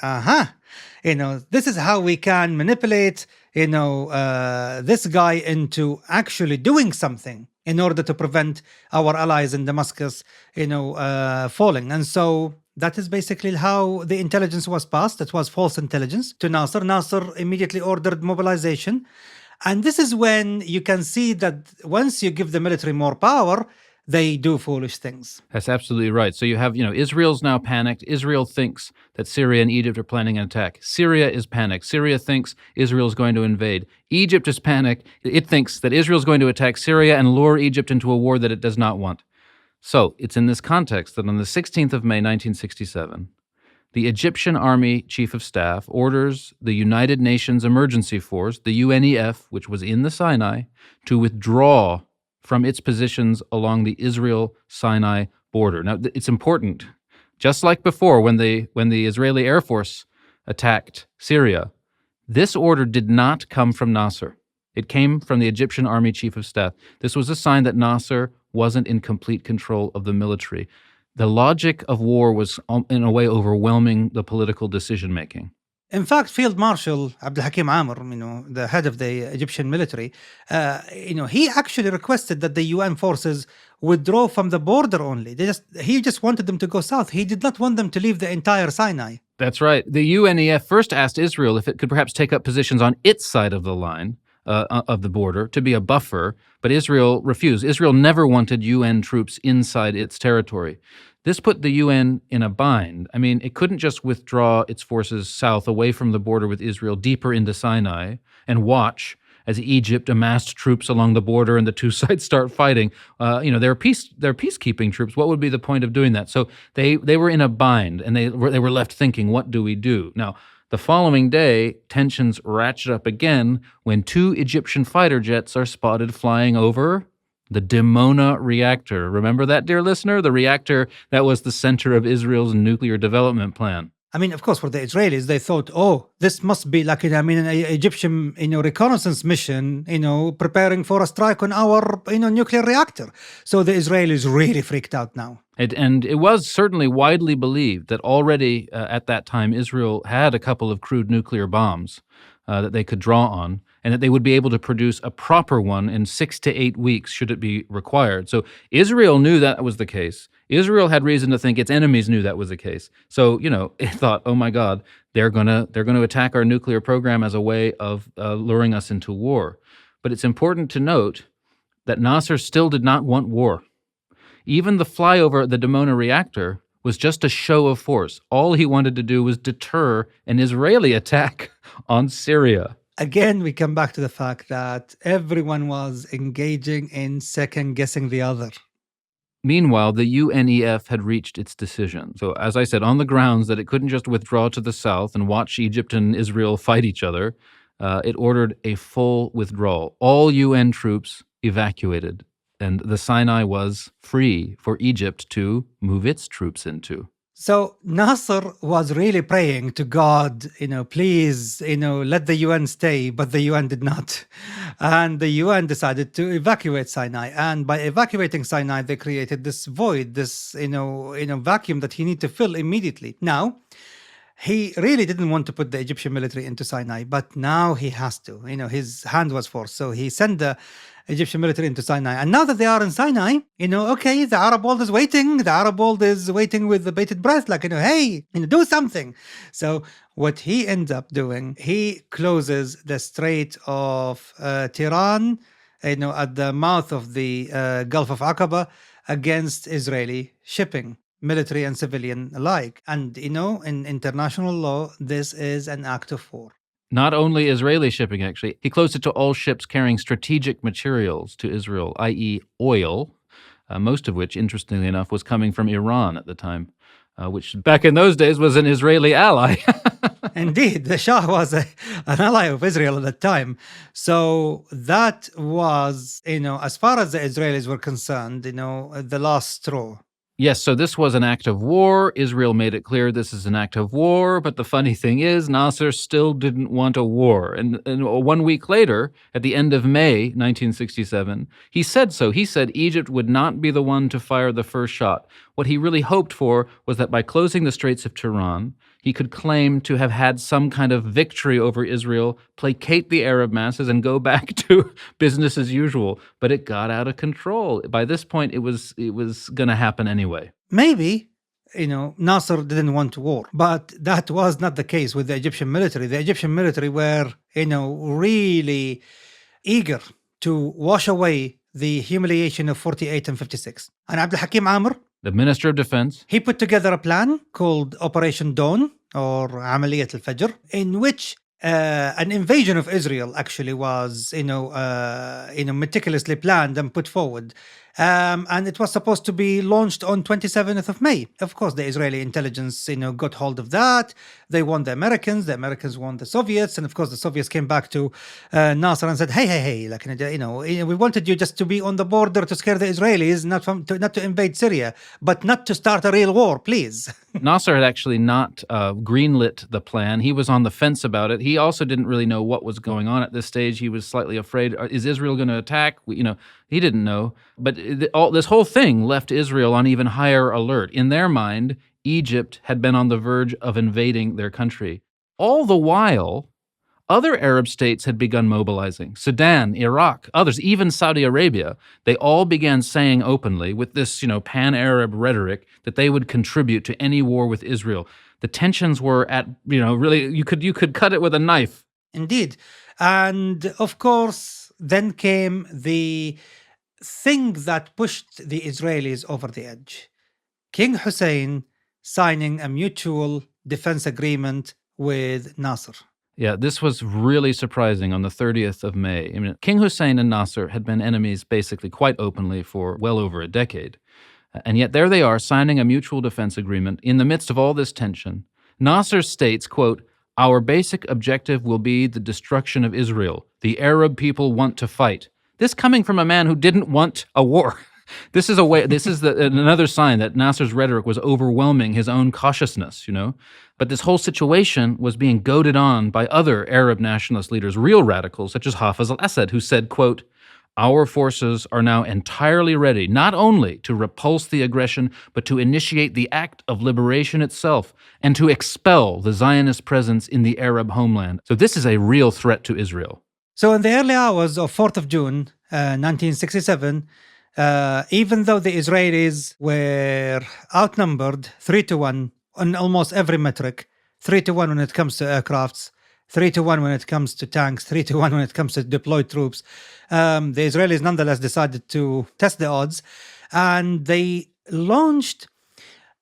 this is how we can manipulate, this guy into actually doing something in order to prevent our allies in Damascus, falling. And so that is basically how the intelligence was passed. It was false intelligence to Nasser. Nasser immediately ordered mobilization. And this is when you can see that once you give the military more power, they do foolish things. That's absolutely right. So you have, Israel's now panicked. Israel thinks that Syria and Egypt are planning an attack. Syria is panicked. Syria thinks Israel's going to invade. Egypt is panicked. It thinks that Israel's going to attack Syria and lure Egypt into a war that it does not want. So it's in this context that on the 16th of May, 1967, the Egyptian Army Chief of Staff orders the United Nations Emergency Force, the UNEF, which was in the Sinai, to withdraw from its positions along the Israel-Sinai border. Now, it's important. Just like before, when the Israeli Air Force attacked Syria, this order did not come from Nasser. It came from the Egyptian Army Chief of Staff. This was a sign that Nasser wasn't in complete control of the military. The logic of war was, in a way, overwhelming the political decision-making. In fact, Field Marshal Abdel Hakim Amr, the head of the Egyptian military, he actually requested that the UN forces withdraw from the border only. He just wanted them to go south. He did not want them to leave the entire Sinai. That's right. The UNEF first asked Israel if it could perhaps take up positions on its side of the line, of the border, to be a buffer, but Israel refused. Israel never wanted UN troops inside its territory. This put the UN in a bind. I mean, it couldn't just withdraw its forces south away from the border with Israel deeper into Sinai and watch as Egypt amassed troops along the border and the two sides start fighting. They're peacekeeping troops. What would be the point of doing that? So they were in a bind, and they were left thinking, what do we do? Now, the following day, tensions ratchet up again when two Egyptian fighter jets are spotted flying over the Dimona reactor. Remember that, dear listener? The reactor that was the center of Israel's nuclear development plan. I mean, of course, for the Israelis, they thought, this must be like, an Egyptian, reconnaissance mission, preparing for a strike on our, nuclear reactor. So the Israelis really freaked out now. And it was certainly widely believed that already at that time, Israel had a couple of crude nuclear bombs that they could draw on, and that they would be able to produce a proper one in 6 to 8 weeks should it be required. So Israel knew that was the case. Israel had reason to think its enemies knew that was the case. So, it thought, oh my God, they're going to attack our nuclear program as a way of luring us into war. But it's important to note that Nasser still did not want war. Even the flyover at the Dimona reactor was just a show of force. All he wanted to do was deter an Israeli attack on Syria. Again, we come back to the fact that everyone was engaging in second-guessing the other. Meanwhile, the UNEF had reached its decision. So, as I said, on the grounds that it couldn't just withdraw to the south and watch Egypt and Israel fight each other, it ordered a full withdrawal. All UN troops evacuated, and the Sinai was free for Egypt to move its troops into. So Nasser was really praying to God, please, let the UN stay, but the UN did not. And the UN decided to evacuate Sinai. And by evacuating Sinai, they created this void, this, vacuum that he needed to fill immediately. Now, he really didn't want to put the Egyptian military into Sinai, but now he has to. His hand was forced. So he sent the Egyptian military into Sinai. And now that they are in Sinai, the Arab world is waiting. The Arab world is waiting with the bated breath, like, hey, do something. So what he ends up doing, he closes the Strait of Tiran, at the mouth of the Gulf of Aqaba against Israeli shipping, military and civilian alike. And, in international law, this is an act of war. Not only Israeli shipping, actually. He closed it to all ships carrying strategic materials to Israel, i.e. oil, most of which, interestingly enough, was coming from Iran at the time, which back in those days was an Israeli ally. Indeed, the Shah was an ally of Israel at that time. So that was, as far as the Israelis were concerned, the last straw. Yes, so this was an act of war. Israel made it clear this is an act of war, but the funny thing is Nasser still didn't want a war. And 1 week later, at the end of May 1967, he said so. He said Egypt would not be the one to fire the first shot. What he really hoped for was that by closing the Straits of Tiran, he could claim to have had some kind of victory over Israel, placate the Arab masses, and go back to business as usual. But it got out of control. By this point, it was going to happen anyway. Maybe, Nasser didn't want war, but that was not the case with the Egyptian military. The Egyptian military were, really eager to wash away the humiliation of 48 and 56. And Abdul Hakim Amr, the Minister of Defense, he put together a plan called Operation Dawn, or Amaliyat al-Fajr, in which an invasion of Israel actually was, meticulously planned and put forward. And it was supposed to be launched on 27th of May. Of course, the Israeli intelligence, got hold of that. They warned the Americans warned the Soviets. And of course, the Soviets came back to Nasser and said, hey, like, we wanted you just to be on the border to scare the Israelis, not to invade Syria, but not to start a real war, please. Nasser had actually not greenlit the plan. He was on the fence about it. He also didn't really know what was going on at this stage. He was slightly afraid. Is Israel going to attack? He didn't know. But this whole thing left Israel on even higher alert. In their mind, Egypt had been on the verge of invading their country. All the while, other Arab states had begun mobilizing. Sudan, Iraq, others, even Saudi Arabia. They all began saying openly, with this, pan-Arab rhetoric, that they would contribute to any war with Israel. The tensions were at, really, you could cut it with a knife. Indeed. And of course, then came the thing that pushed the Israelis over the edge. King Hussein signing a mutual defense agreement with Nasser. Yeah, this was really surprising on the 30th of May. King Hussein and Nasser had been enemies basically quite openly for well over a decade. And yet there they are signing a mutual defense agreement in the midst of all this tension. Nasser states, quote, "Our basic objective will be the destruction of Israel. The Arab people want to fight." This coming from a man who didn't want a war. This is another sign that Nasser's rhetoric was overwhelming his own cautiousness, But this whole situation was being goaded on by other Arab nationalist leaders, real radicals, such as Hafez al-Assad, who said, quote, "Our forces are now entirely ready not only to repulse the aggression, but to initiate the act of liberation itself and to expel the Zionist presence in the Arab homeland." So this is a real threat to Israel. So in the early hours of 4th of June, 1967, even though the Israelis were outnumbered 3-1 on almost every metric, 3-1 when it comes to aircrafts, 3-1 when it comes to tanks, 3-1 when it comes to deployed troops, the Israelis nonetheless decided to test the odds, and they launched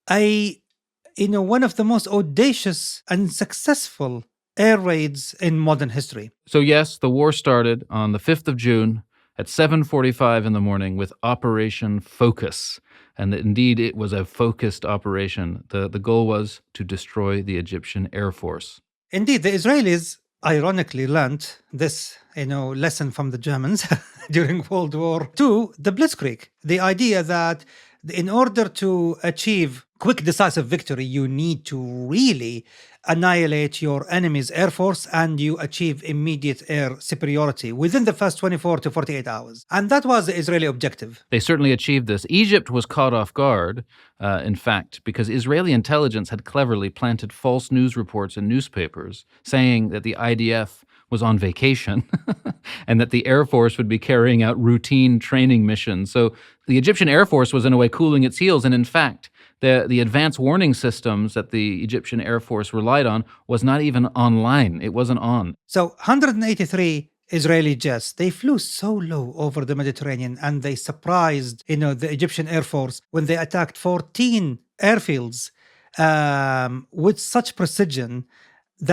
one of the most audacious and successful air raids in modern history. So yes, the war started on the 5th of June at 7:45 in the morning with Operation Focus. And indeed, it was a focused operation. The goal was to destroy the Egyptian Air Force. Indeed, the Israelis ironically learned this, lesson from the Germans during World War II, the Blitzkrieg. The idea that in order to achieve quick, decisive victory, you need to really annihilate your enemy's air force and you achieve immediate air superiority within the first 24 to 48 hours. And that was the Israeli objective. They certainly achieved this. Egypt was caught off guard, in fact, because Israeli intelligence had cleverly planted false news reports in newspapers saying that the IDF was on vacation and that the Air Force would be carrying out routine training missions. So the Egyptian Air Force was in a way cooling its heels. And in fact, the advanced warning systems that the Egyptian Air Force relied on was not even online. It wasn't on. So 183 Israeli jets, they flew so low over the Mediterranean and they surprised, the Egyptian Air Force when they attacked 14 airfields with such precision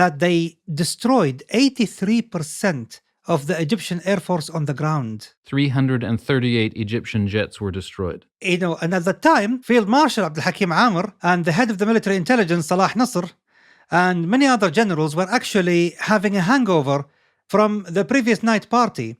that they destroyed 83% of the Egyptian Air Force on the ground. 338 Egyptian jets were destroyed. And at the time, Field Marshal Abdul Hakim Amr and the head of the military intelligence, Salah Nasser, and many other generals were actually having a hangover from the previous night party.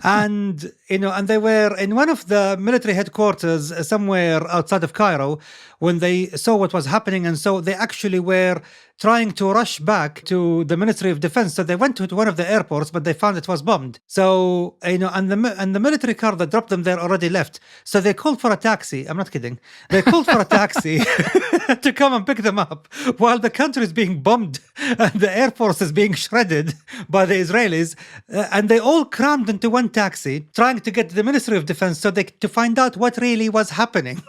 And, and they were in one of the military headquarters somewhere outside of Cairo when they saw what was happening. And so they actually were trying to rush back to the Ministry of Defense. So they went to one of the airports, but they found it was bombed. So, and the military car that dropped them there already left. So they called for a taxi. I'm not kidding. They called for a taxi to come and pick them up while the country is being bombed and the Air Force is being shredded by the Israelis. And they all crammed into one taxi trying to get to the Ministry of Defense to find out what really was happening.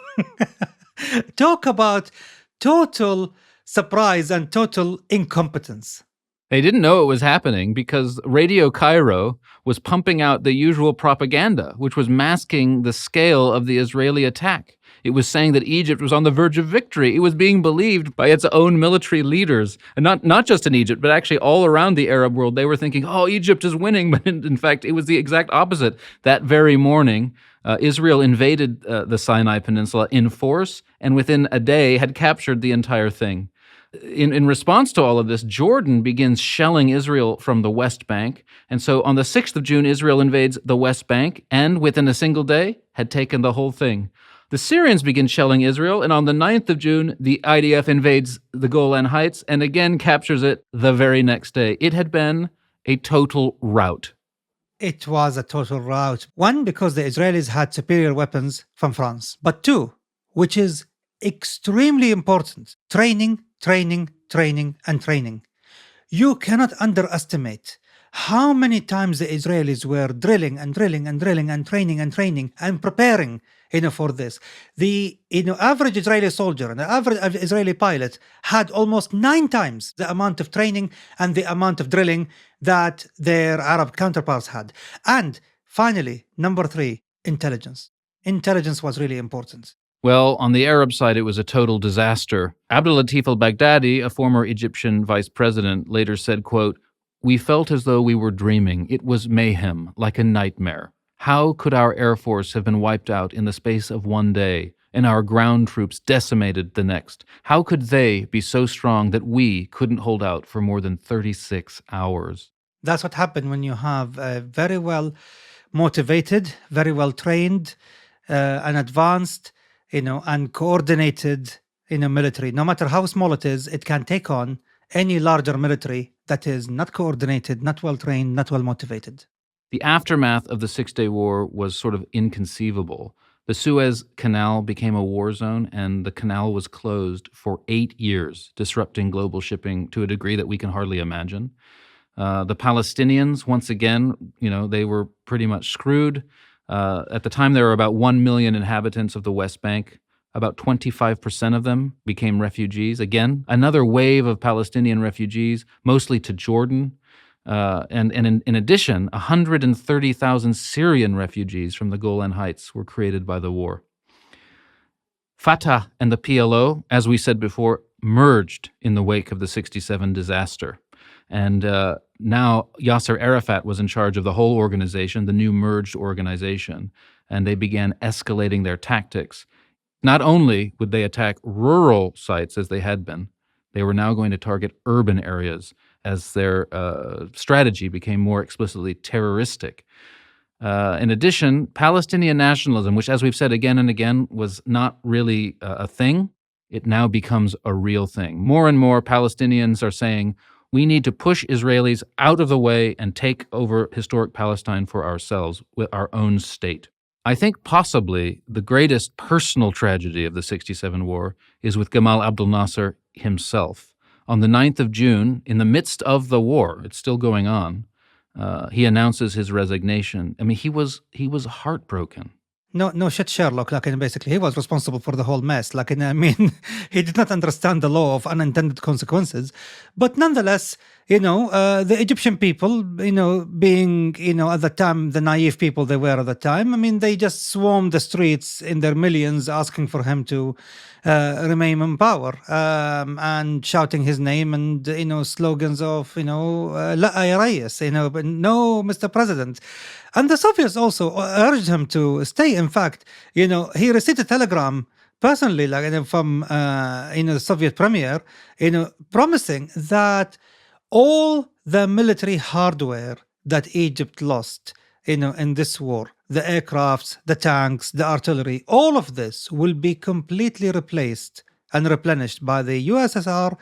Talk about total surprise and total incompetence. They didn't know it was happening because Radio Cairo was pumping out the usual propaganda, which was masking the scale of the Israeli attack. It was saying that Egypt was on the verge of victory. It was being believed by its own military leaders, and not just in Egypt, but actually all around the Arab world. They were thinking, oh, Egypt is winning, but in fact, it was the exact opposite. That very morning, Israel invaded the Sinai Peninsula in force, and within a day had captured the entire thing. In response to all of this, Jordan begins shelling Israel from the West Bank. And so on the 6th of June, Israel invades the West Bank and within a single day had taken the whole thing. The Syrians begin shelling Israel, and on the 9th of June, the IDF invades the Golan Heights and again captures it the very next day. It had been a total rout. It was a total rout. One, because the Israelis had superior weapons from France. But two, which is extremely important, training. You cannot underestimate how many times the Israelis were drilling and training and preparing, for this. The average Israeli soldier and the average Israeli pilot had almost 9 times the amount of training and the amount of drilling that their Arab counterparts had. And finally, number 3, intelligence. Intelligence was really important. Well, on the Arab side, it was a total disaster. Abdul Latif al-Baghdadi, a former Egyptian vice president, later said, quote, "We felt as though we were dreaming. It was mayhem, like a nightmare. How could our Air Force have been wiped out in the space of one day, and our ground troops decimated the next? How could they be so strong that we couldn't hold out for more than 36 hours? That's what happened when you have a very well motivated, very well trained, and advanced, and coordinated, military. No matter how small it is, it can take on any larger military that is not coordinated, not well trained, not well motivated. The aftermath of the 6 Day War was sort of inconceivable. The Suez Canal became a war zone, and the canal was closed for 8 years, disrupting global shipping to a degree that we can hardly imagine. The Palestinians, once again, they were pretty much screwed. At the time, there were about 1 million inhabitants of the West Bank. About 25% of them became refugees. Again, another wave of Palestinian refugees, mostly to Jordan. And in addition, 130,000 Syrian refugees from the Golan Heights were created by the war. Fatah and the PLO, as we said before, merged in the wake of the 67 disaster. And now Yasser Arafat was in charge of the whole organization, the new merged organization, and they began escalating their tactics. Not only would they attack rural sites as they had been, they were now going to target urban areas as their strategy became more explicitly terroristic. In addition, Palestinian nationalism, which, as we've said again and again, was not really a thing, it now becomes a real thing. More and more Palestinians are saying, we need to push Israelis out of the way and take over historic Palestine for ourselves with our own state. I think possibly the greatest personal tragedy of the 67 war is with Gamal Abdel Nasser himself. On the 9th of June, in the midst of the war, it's still going on, he announces his resignation. I mean, he was heartbroken. No shit, Sherlock. Basically, he was responsible for the whole mess. He did not understand the law of unintended consequences. But nonetheless, the Egyptian people, being, at the time, the naive people they were at the time, they just swarmed the streets in their millions asking for him to remain in power and shouting his name and, slogans of, La Ayarayas, but no, Mr. President. And the Soviets also urged him to stay. In fact, he received a telegram personally, from, the Soviet premier, promising that all the military hardware that Egypt lost, in this war, the aircrafts, the tanks, the artillery, all of this will be completely replaced and replenished by the USSR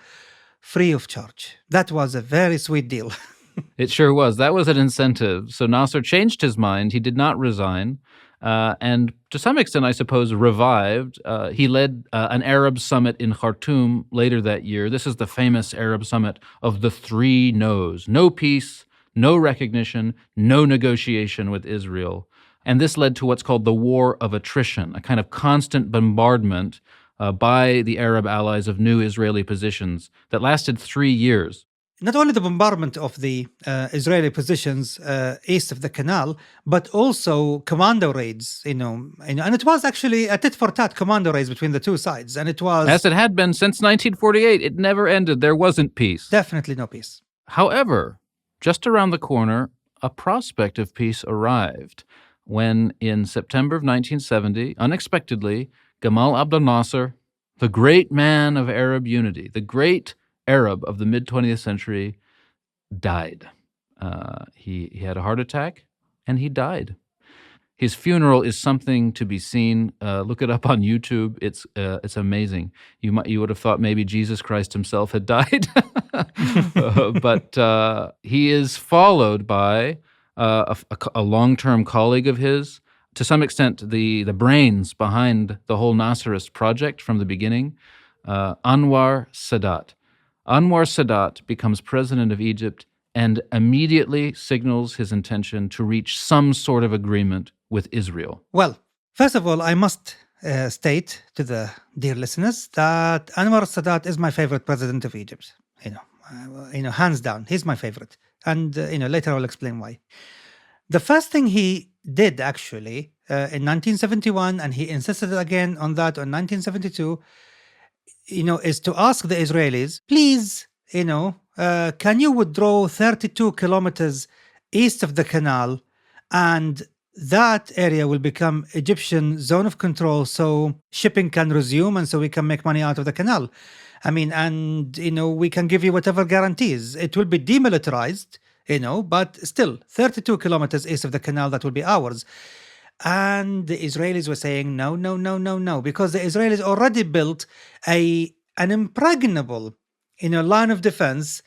free of charge. That was a very sweet deal. It sure was. That was an incentive. So Nasser changed his mind. He did not resign. And to some extent, I suppose, revived. He led an Arab summit in Khartoum later that year. This is the famous Arab summit of the three no's: no peace, no recognition, no negotiation with Israel. And this led to what's called the War of Attrition, a kind of constant bombardment by the Arab allies of new Israeli positions that lasted 3 years. Not only the bombardment of the Israeli positions east of the canal, but also commando raids, and it was actually a tit-for-tat commando raids between the two sides. And it was... As it had been since 1948. It never ended. There wasn't peace. Definitely no peace. However, just around the corner, a prospect of peace arrived when, in September of 1970, unexpectedly, Gamal Abdel Nasser, the great man of Arab unity, the great Arab of the mid-20th century, died. He had a heart attack, and he died. His funeral is something to be seen. Look it up on YouTube. It's amazing. You would have thought maybe Jesus Christ himself had died, but he is followed by a long-term colleague of his, to some extent the brains behind the whole Nasserist project from the beginning, Anwar Sadat. Anwar Sadat becomes president of Egypt and immediately signals his intention to reach some sort of agreement with Israel. Well, first of all, I must state to the dear listeners that Anwar Sadat is my favorite president of Egypt. Hands down, he's my favorite. And, later I'll explain why. The first thing he did, actually, in 1971, and he insisted again on that in 1972, is to ask the Israelis, please, can you withdraw 32 kilometers east of the canal, and that area will become Egyptian zone of control so shipping can resume and so we can make money out of the canal. We can give you whatever guarantees. It will be demilitarized, but still 32 kilometers east of the canal, that will be ours. And the Israelis were saying, no, because the Israelis already built an impregnable, line of defense,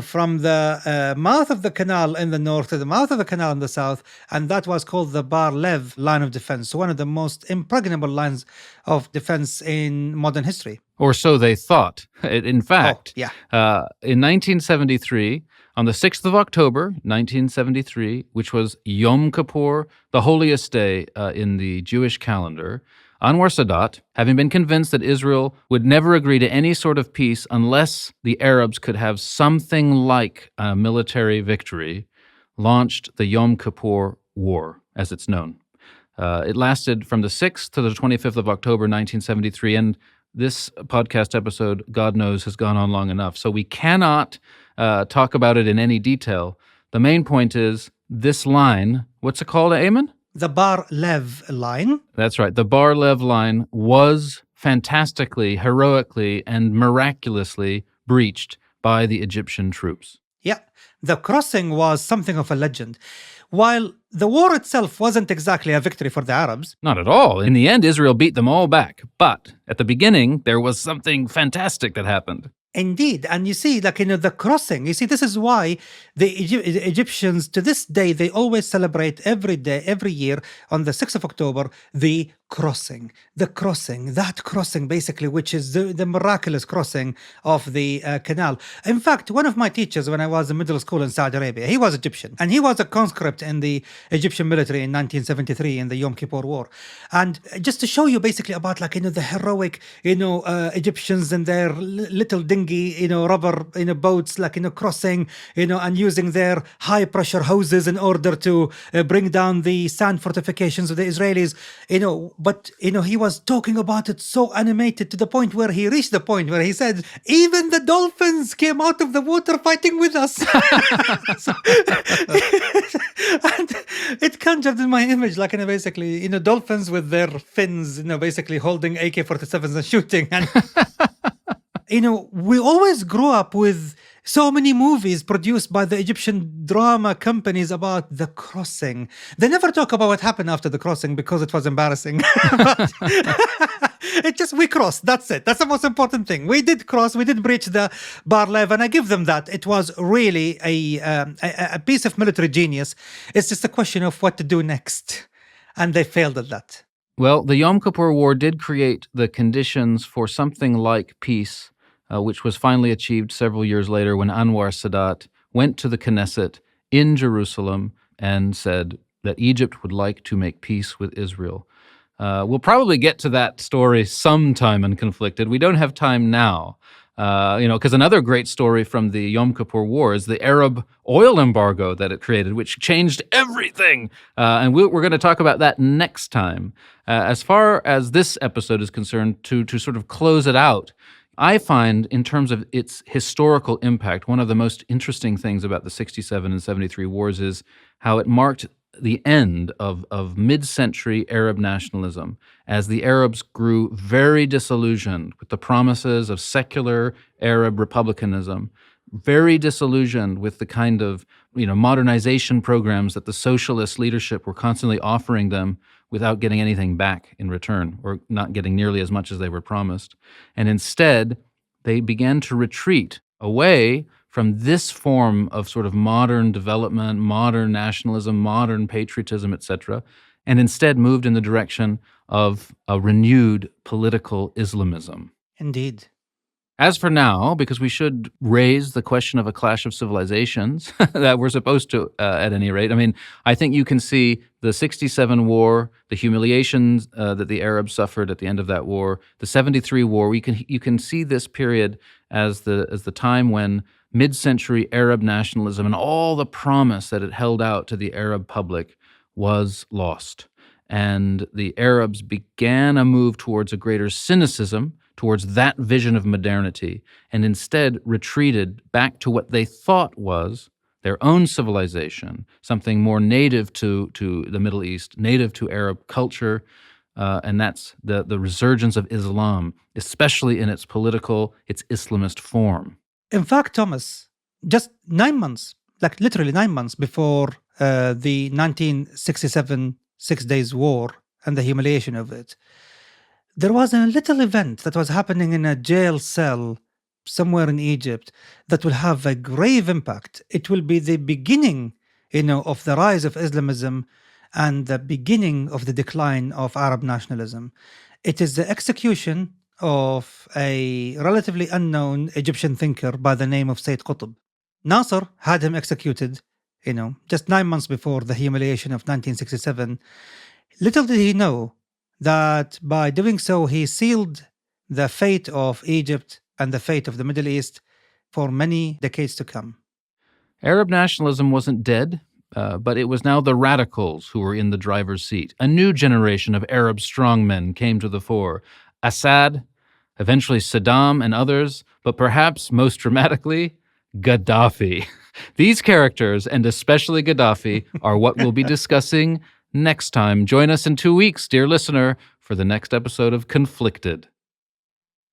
from the mouth of the canal in the north to the mouth of the canal in the south, and that was called the Bar Lev line of defense, so one of the most impregnable lines of defense in modern history. Or so they thought. In fact, in 1973, on the 6th of October, 1973, which was Yom Kippur, the holiest day in the Jewish calendar, Anwar Sadat, having been convinced that Israel would never agree to any sort of peace unless the Arabs could have something like a military victory, launched the Yom Kippur War, as it's known. It lasted from the 6th to the 25th of October, 1973, and this podcast episode, God knows, has gone on long enough, so we cannot talk about it in any detail. The main point is this line, what's it called, Eamon? The Bar Lev line. That's right. The Bar Lev line was fantastically, heroically, and miraculously breached by the Egyptian troops. Yeah, the crossing was something of a legend. While the war itself wasn't exactly a victory for the Arabs. Not at all. In the end, Israel beat them all back. But at the beginning, there was something fantastic that happened. Indeed. And you see, the crossing, this is why the Egyptians, to this day, they always celebrate every year on the 6th of October, the crossing, that crossing basically, which is the miraculous crossing of the canal. In fact, one of my teachers when I was in middle school in Saudi Arabia, he was Egyptian, and he was a conscript in the Egyptian military in 1973 in the Yom Kippur War. And just to show you basically about the heroic, Egyptians and their little dinghy, rubber, boats, crossing, and using their high pressure hoses in order to bring down the sand fortifications of the Israelis, but he was talking about it so animated to the point where he reached the point where he said, even the dolphins came out of the water fighting with us. And it conjured in my image, basically, dolphins with their fins, basically holding AK-47s and shooting. And we always grew up with So many movies produced by the Egyptian drama companies about the crossing. They never talk about what happened after the crossing because it was embarrassing. But it just, we crossed. That's it. That's the most important thing. We did cross. We did breach the bar level, and I give them that. It was really a piece of military genius. It's just a question of what to do next. And they failed at that. Well, the Yom Kippur War did create the conditions for something like peace, which was finally achieved several years later when Anwar Sadat went to the Knesset in Jerusalem and said that Egypt would like to make peace with Israel. We'll probably get to that story sometime in Conflicted. We don't have time now, because another great story from the Yom Kippur War is the Arab oil embargo that it created, which changed everything. And we're going to talk about that next time. As far as this episode is concerned, to sort of close it out, I find, in terms of its historical impact, one of the most interesting things about the 67 and 73 wars is how it marked the end of mid-century Arab nationalism, as the Arabs grew very disillusioned with the promises of secular Arab republicanism, very disillusioned with the kind of modernization programs that the socialist leadership were constantly offering them without getting anything back in return, or not getting nearly as much as they were promised. And instead, they began to retreat away from this form of sort of modern development, modern nationalism, modern patriotism, etc., and instead moved in the direction of a renewed political Islamism. Indeed. As for now, because we should raise the question of a clash of civilizations, that we're supposed to, at any rate. I mean, I think you can see the 67 war, the humiliations that the Arabs suffered at the end of that war, the 73 war. You can see this period as the time when mid-century Arab nationalism and all the promise that it held out to the Arab public was lost. And the Arabs began a move towards a greater cynicism, towards that vision of modernity, and instead retreated back to what they thought was their own civilization, something more native to the Middle East, native to Arab culture, and that's the resurgence of Islam, especially in its political, its Islamist form. In fact, Thomas, just 9 months, like literally 9 months before the 1967 Six Days War and the humiliation of it, there was a little event that was happening in a jail cell somewhere in Egypt that will have a grave impact. It will be the beginning, of the rise of Islamism and the beginning of the decline of Arab nationalism. It is the execution of a relatively unknown Egyptian thinker by the name of Sayyid Qutb. Nasser had him executed, just 9 months before the humiliation of 1967. Little did he know that by doing so, he sealed the fate of Egypt and the fate of the Middle East for many decades to come. Arab nationalism wasn't dead, but it was now the radicals who were in the driver's seat. A new generation of Arab strongmen came to the fore. Assad, eventually Saddam and others, but perhaps most dramatically, Gaddafi. These characters, and especially Gaddafi, are what we'll be discussing next time. Join us in 2 weeks, dear listener, for the next episode of Conflicted.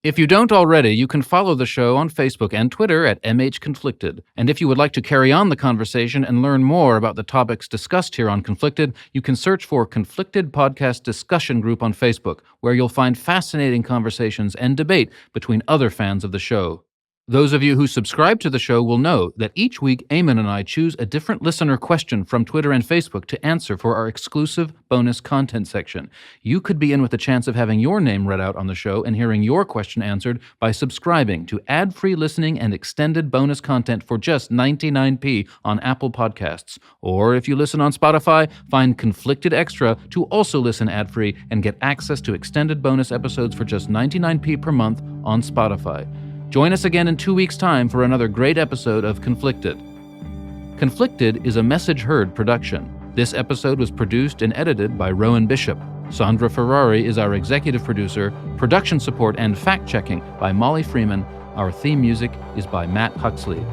If you don't already, you can follow the show on Facebook and Twitter at MHConflicted. And if you would like to carry on the conversation and learn more about the topics discussed here on Conflicted, you can search for Conflicted Podcast Discussion Group on Facebook, where you'll find fascinating conversations and debate between other fans of the show. Those of you who subscribe to the show will know that each week Eamon and I choose a different listener question from Twitter and Facebook to answer for our exclusive bonus content section. You could be in with a chance of having your name read out on the show and hearing your question answered by subscribing to ad-free listening and extended bonus content for just 99p on Apple Podcasts. Or if you listen on Spotify, find Conflicted Extra to also listen ad-free and get access to extended bonus episodes for just 99p per month on Spotify. Join us again in 2 weeks' time for another great episode of Conflicted. Conflicted is a Message Heard production. This episode was produced and edited by Rowan Bishop. Sandra Ferrari is our executive producer. Production support and fact-checking by Molly Freeman. Our theme music is by Matt Huxley.